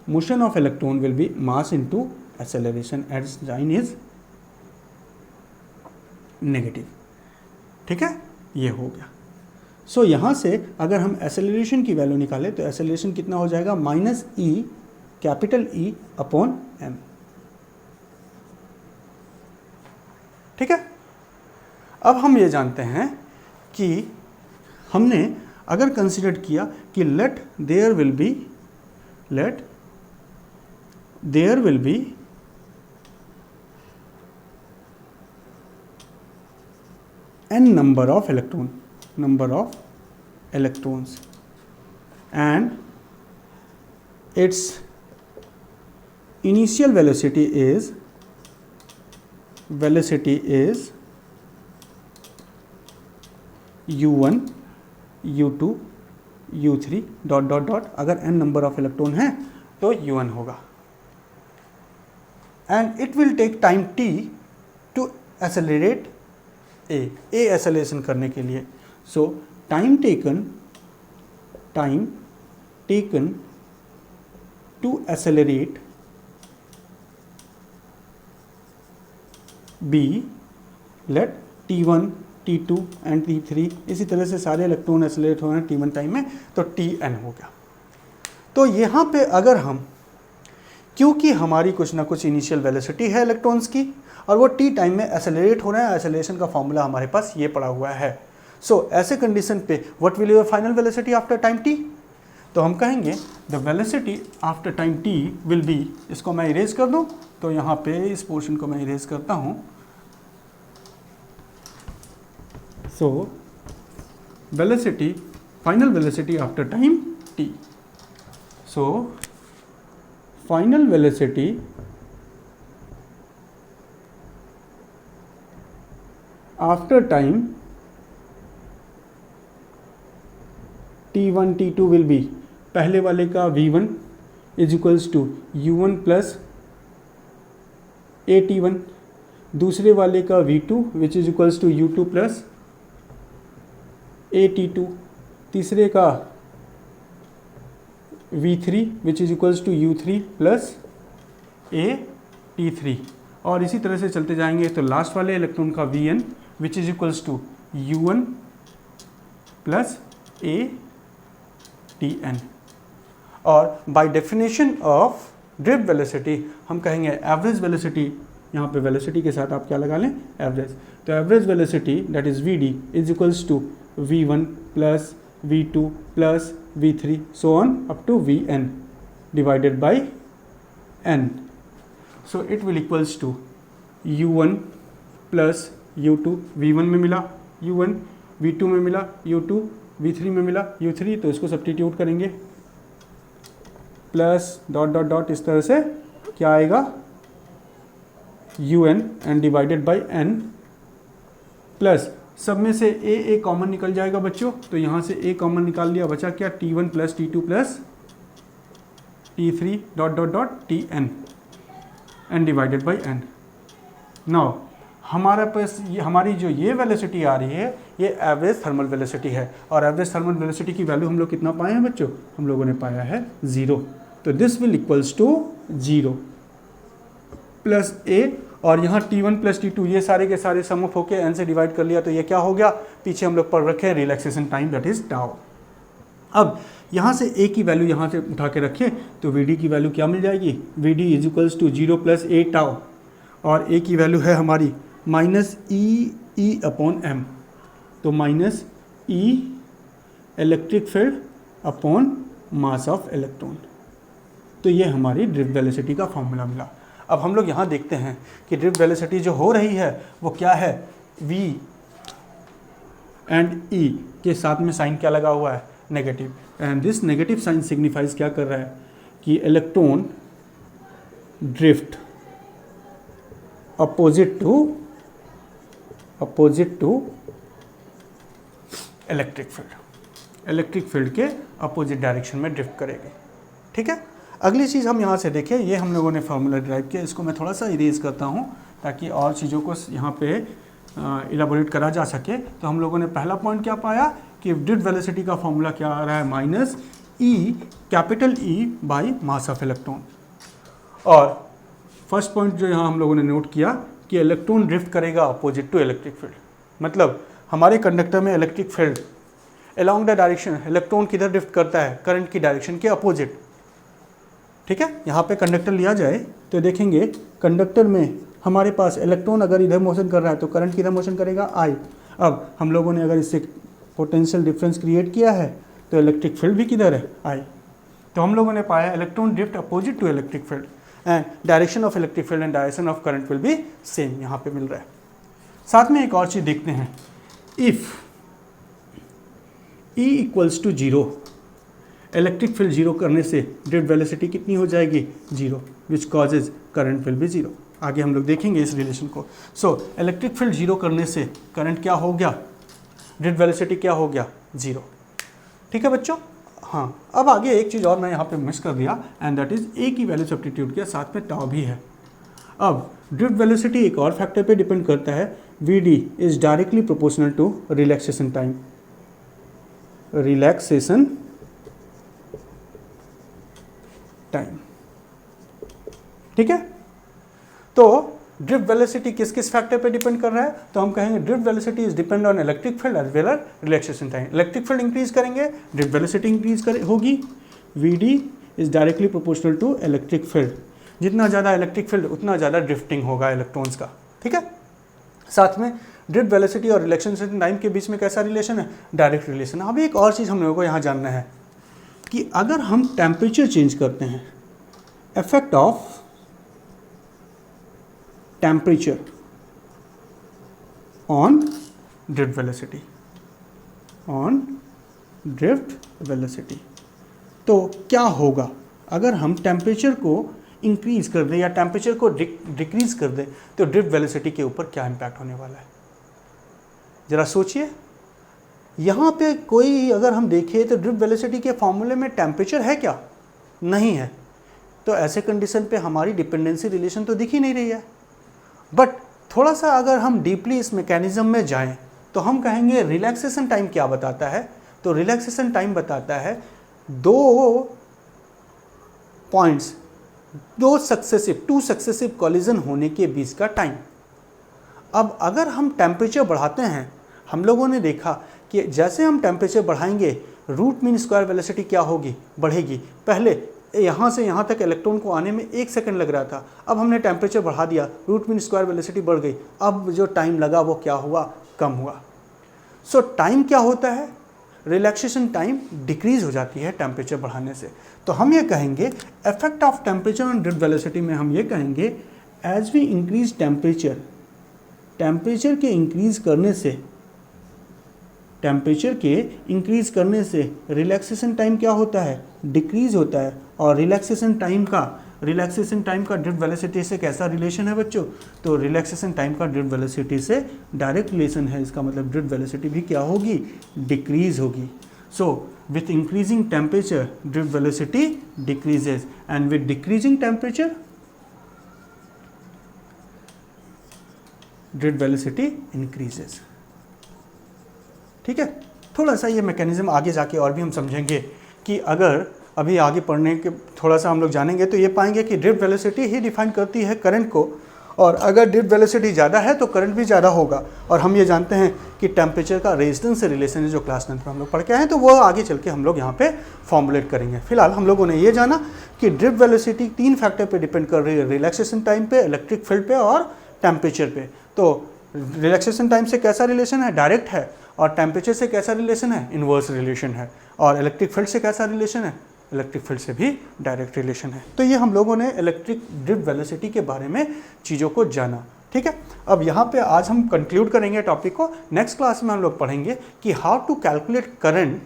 Speaker 1: motion of electron will be mass into acceleration, at sign is negative. ठीक है, ये हो गया। सो यहाँ से अगर हम एक्सेलरेशन की वैल्यू निकालें तो एक्सेलरेशन कितना हो जाएगा, minus E, capital E upon m। ठीक है, अब हम ये जानते हैं कि हमने अगर कंसिडर किया कि let there will be n number of electrons and its initial velocity is u1 u2 u3 dot dot dot, अगर n नंबर ऑफ इलेक्ट्रॉन है तो u1 होगा, and it will take time t to accelerate A acceleration करने के लिए। So time taken to accelerate B, let T1 T2 and T3, इसी तरह से सारे इलेक्ट्रॉन एक्सेलरेट हो रहे हैं T1 टाइम में, तो Tn हो गया। तो यहाँ पे अगर हम, क्योंकि हमारी कुछ ना कुछ इनिशियल वेलोसिटी है इलेक्ट्रॉन्स की और वो T टाइम में एक्सेलरेट हो रहा है, एक्सेलरेशन का फॉर्मूला हमारे पास ये पड़ा हुआ है। सो ऐसे कंडीशन पे what will your final velocity after time T, तो हम कहेंगे the velocity after time T will be, इसको मैं इरेज कर दूं, तो यहाँ पे इस पोर्शन को मैं इरेज करता हूँ। So velocity, final velocity after time T, so final velocity after time T1 T2 will be, पहले वाले का V1 is equals to U1 plus AT1, दूसरे वाले का V2 which is equals to U2 plus AT2, तीसरे का V3 which is equals to U3 plus AT3, और इसी तरह से चलते जाएंगे। तो लास्ट वाले इलेक्ट्रॉन का Vn which is equals to U1 plus ATn, और by definition of drift velocity हम कहेंगे एवरेज वेलोसिटी, यहाँ पे वेलोसिटी के साथ आप क्या लगा लें, एवरेज। तो average velocity that is Vd is equals to V1 plus V2 plus V3 so on up to Vn divided by n. So it will equals to U1 plus U2, V1 में मिला U1, V2 में मिला U2, V3 में मिला U3, तो इसको substitute करेंगे plus dot dot dot, इस तरह से क्या आएगा UN and divided by n, plus सब में से a कॉमन निकल जाएगा बच्चों, तो यहाँ से a कॉमन निकाल लिया, बचा क्या T1 plus T2 plus T3 dot dot dot Tn and divided by n। Now हमारे पास हमारी जो ये वेलोसिटी आ रही है ये एवरेज थर्मल वेलोसिटी है, और एवरेज थर्मल वेलोसिटी की वैल्यू हम लोग कितना पाए हैं बच्चों, हम लोगों ने पाया है 0। तो this will equals to 0 plus a, और यहाँ T1 प्लस T2 ये सारे के सारे सम ऑफ होके n से डिवाइड कर लिया, तो ये क्या हो गया, पीछे हम लोग पढ़ रखे हैं relaxation time that is tau. अब यहाँ से a की वैल्यू यहाँ से उठा के रखें तो Vd की वैल्यू क्या मिल जाएगी, Vd is equals to 0 plus a tau, और ए की वैल्यू है हमारी माइनस ई अपॉन एम, तो minus e electric field upon mass of electron. तो ये हमारी ड्रिफ्ट वेलोसिटी का फॉर्मूला मिला। अब हम लोग यहाँ देखते हैं कि ड्रिफ्ट वेलोसिटी जो हो रही है वो क्या है, v एंड e के साथ में साइन क्या लगा हुआ है, negative, and this negative sign signifies क्या कर रहा है कि electron drift opposite to electric field के अपोजिट डायरेक्शन में ड्रिफ्ट करेगी। ठीक है, अगली चीज़ हम यहाँ से देखें, ये हम लोगों ने फार्मूला डिराइव किया, इसको मैं थोड़ा सा इरेज करता हूँ ताकि और चीज़ों को यहाँ पे इलाबोरेट करा जा सके। तो हम लोगों ने पहला पॉइंट क्या पाया कि ड्रिफ्ट वेलोसिटी का फॉर्मूला क्या आ रहा है, minus E capital E by mass of electron. और फर्स्ट पॉइंट जो यहाँ हम लोगों ने नोट किया कि इलेक्ट्रॉन ड्रिफ्ट करेगा अपोजिट टू इलेक्ट्रिक फील्ड, मतलब हमारे कंडक्टर में electric field along the direction, electron किधर ड्रिफ्ट करता है, करंट की डायरेक्शन के अपोजिट। ठीक है, यहाँ पे कंडक्टर लिया जाए तो देखेंगे कंडक्टर में हमारे पास इलेक्ट्रॉन अगर इधर मोशन कर रहा है तो करंट किधर मोशन करेगा, आई। अब हम लोगों ने अगर इससे पोटेंशियल डिफरेंस क्रिएट किया है तो इलेक्ट्रिक फील्ड भी किधर है, आई। तो हम लोगों ने पाया electron drift opposite to electric field and direction of electric field and direction of current will be same, यहाँ पे मिल रहा है। साथ में एक और चीज़ देखते हैं, if E equals to 0, electric field 0 करने से ड्रिफ्ट वेलोसिटी कितनी हो जाएगी, 0, which causes current will be 0। आगे हम लोग देखेंगे इस रिलेशन को। सो इलेक्ट्रिक फील्ड 0 करने से करंट क्या हो गया, ड्रिफ्ट वेलोसिटी क्या हो गया, 0। ठीक है बच्चों, हाँ। अब आगे एक चीज़ और मैं यहाँ पे मिस कर दिया, एंड दैट इज ए की वैल्यू सब्स्टिट्यूट किया, साथ में टाउ भी है। अब ड्रिफ्ट वेलोसिटी एक और फैक्टर पे डिपेंड करता है, v d is directly proportional to relaxation time, relaxation time. ठीक है, तो ड्रिफ्ट वेलोसिटी किस किस फैक्टर पे डिपेंड कर रहा है, तो हम कहेंगे drift velocity is depend on electric field as well as relaxation time. Electric field increase करेंगे, ड्रिफ्ट वेलोसिटी इंक्रीज होगी। V d is directly proportional to electric field, जितना ज़्यादा इलेक्ट्रिक फील्ड उतना ज़्यादा ड्रिफ्टिंग होगा इलेक्ट्रॉन्स का। ठीक है, साथ में ड्रिफ्ट वेलोसिटी और रिलैक्सेशन टाइम के बीच में कैसा रिलेशन है, डायरेक्ट रिलेशन। अब एक और चीज़ हम लोगों को यहाँ जानना है कि अगर हम टेम्परेचर चेंज करते हैं, effect of temperature on drift velocity, तो क्या होगा अगर हम टेम्परेचर को इंक्रीज कर दें या टेम्परेचर को डिक्रीज कर दें, तो ड्रिफ्ट वेलोसिटी के ऊपर क्या इम्पैक्ट होने वाला है, जरा सोचिए। यहाँ पे कोई अगर हम देखें तो ड्रिफ्ट वेलोसिटी के फॉर्मूले में टेम्परेचर है क्या, नहीं है। तो ऐसे कंडीशन पे हमारी डिपेंडेंसी रिलेशन तो दिख ही नहीं रही है। बट थोड़ा सा अगर हम डीपली इस मैकेनिज्म में जाएं तो हम कहेंगे रिलैक्सेशन टाइम क्या बताता है, तो रिलैक्सेशन टाइम बताता है टू सक्सेसिव कॉलिजन होने के बीच का टाइम। अब अगर हम टेम्परेचर बढ़ाते हैं, हम लोगों ने देखा कि जैसे हम टेम्परेचर बढ़ाएंगे रूट मीन स्क्वायर वेलोसिटी क्या होगी, बढ़ेगी। पहले यहाँ से यहाँ तक इलेक्ट्रॉन को आने में 1 सेकंड लग रहा था, अब हमने टेम्परेचर बढ़ा दिया, रूट मीन स्क्वायर वेलोसिटी बढ़ गई, अब जो टाइम लगा वो क्या हुआ, कम हुआ। सो टाइम क्या होता है, रिलैक्सेशन टाइम डिक्रीज हो जाती है टेम्परेचर बढ़ाने से। तो हम ये कहेंगे effect of temperature on drift velocity में हम ये कहेंगे as we increase temperature, temperature के इंक्रीज करने से रिलैक्सेशन टाइम क्या होता है, डिक्रीज होता है। और रिलैक्सेशन टाइम का ड्रिफ्ट वेलोसिटी से कैसा रिलेशन है बच्चों, तो रिलैक्सेशन टाइम का ड्रिफ्ट वेलोसिटी से डायरेक्ट रिलेशन है। इसका मतलब ड्रिफ्ट वेलोसिटी भी क्या होगी, डिक्रीज होगी। So with increasing temperature drift velocity decreases and with decreasing temperature drift velocity increases. ठीक है, थोड़ा सा ये मैकेनिज्म आगे जाके और भी हम समझेंगे कि अगर अभी आगे पढ़ने के थोड़ा सा हम लोग जानेंगे तो ये पाएंगे कि ड्रिफ्ट वेलोसिटी ही डिफाइन करती है करंट को, और अगर ड्रिफ्ट वेलोसिटी ज़्यादा है तो करंट भी ज़्यादा होगा। और हम ये जानते हैं कि टेम्परेचर का रेजिस्टेंस से रिलेशन है, जो क्लास 9 में हम लोग पढ़ के आए हैं, तो वो आगे चल के हम लोग यहाँ पे फॉर्मुलेट करेंगे। फिलहाल हम लोगों ने ये जाना कि ड्रिफ्ट वेलोसिटी 3 फैक्टर पे डिपेंड कर रही है, रिलैक्सेशन टाइम पे, इलेक्ट्रिक फील्ड पे और टेम्परेचर पे। तो रिलैक्सेशन टाइम से कैसा रिलेशन है, डायरेक्ट है, और टेम्परेचर से कैसा रिलेशन है, इन्वर्स रिलेशन है, और इलेक्ट्रिक फील्ड से कैसा रिलेशन है, इलेक्ट्रिक फील्ड से भी डायरेक्ट रिलेशन है। तो ये हम लोगों ने इलेक्ट्रिक ड्रिफ्ट वेलोसिटी के बारे में चीज़ों को जाना, ठीक है। अब यहाँ पे आज हम कंक्लूड करेंगे टॉपिक को। नेक्स्ट क्लास में हम लोग पढ़ेंगे कि how to calculate current,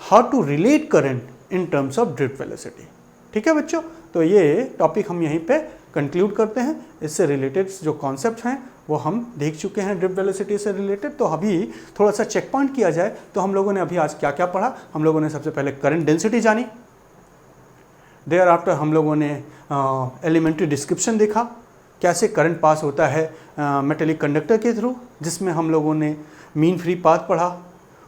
Speaker 1: how to relate current in terms of drift velocity, ठीक है बच्चों। तो ये टॉपिक हम यहीं पे कंक्लूड करते हैं। इससे रिलेटेड जो कॉन्सेप्ट हैं वो हम देख चुके हैं ड्रिफ्ट वेलोसिटी से रिलेटेड। तो अभी थोड़ा सा चेक पॉइंट किया जाए तो हम लोगों ने अभी आज क्या क्या पढ़ा। हम लोगों ने सबसे पहले करंट डेंसिटी जानी, देयर आफ्टर हम लोगों ने एलिमेंट्री डिस्क्रिप्शन देखा, कैसे करंट पास होता है मेटेलिक कंडक्टर के थ्रू, जिसमें हम लोगों ने मीन फ्री पाथ पढ़ा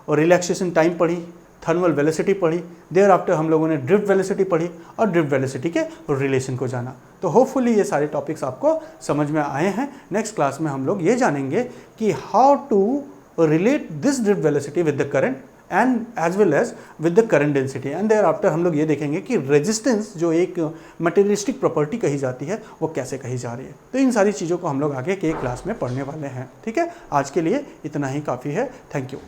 Speaker 1: और रिलैक्सेशन टाइम पढ़ी, थर्मल वेलोसिटी पढ़ी, देयर आफ्टर हम लोगों ने ड्रिफ्ट वेलोसिटी पढ़ी और ड्रिफ्ट वेलोसिटी के रिलेशन को जाना। तो होपफुली ये सारे टॉपिक्स आपको समझ में आए हैं। नेक्स्ट क्लास में हम लोग ये जानेंगे कि how to relate this drift velocity with the current and as well as with the current density, and thereafter हम लोग ये देखेंगे कि रेजिस्टेंस जो एक मटेरियलिस्टिक प्रॉपर्टी कही जाती है वो कैसे कही जा रही है। तो इन सारी चीज़ों को हम लोग आगे के क्लास में पढ़ने वाले हैं, ठीक है। आज के लिए इतना ही काफ़ी है। Thank you.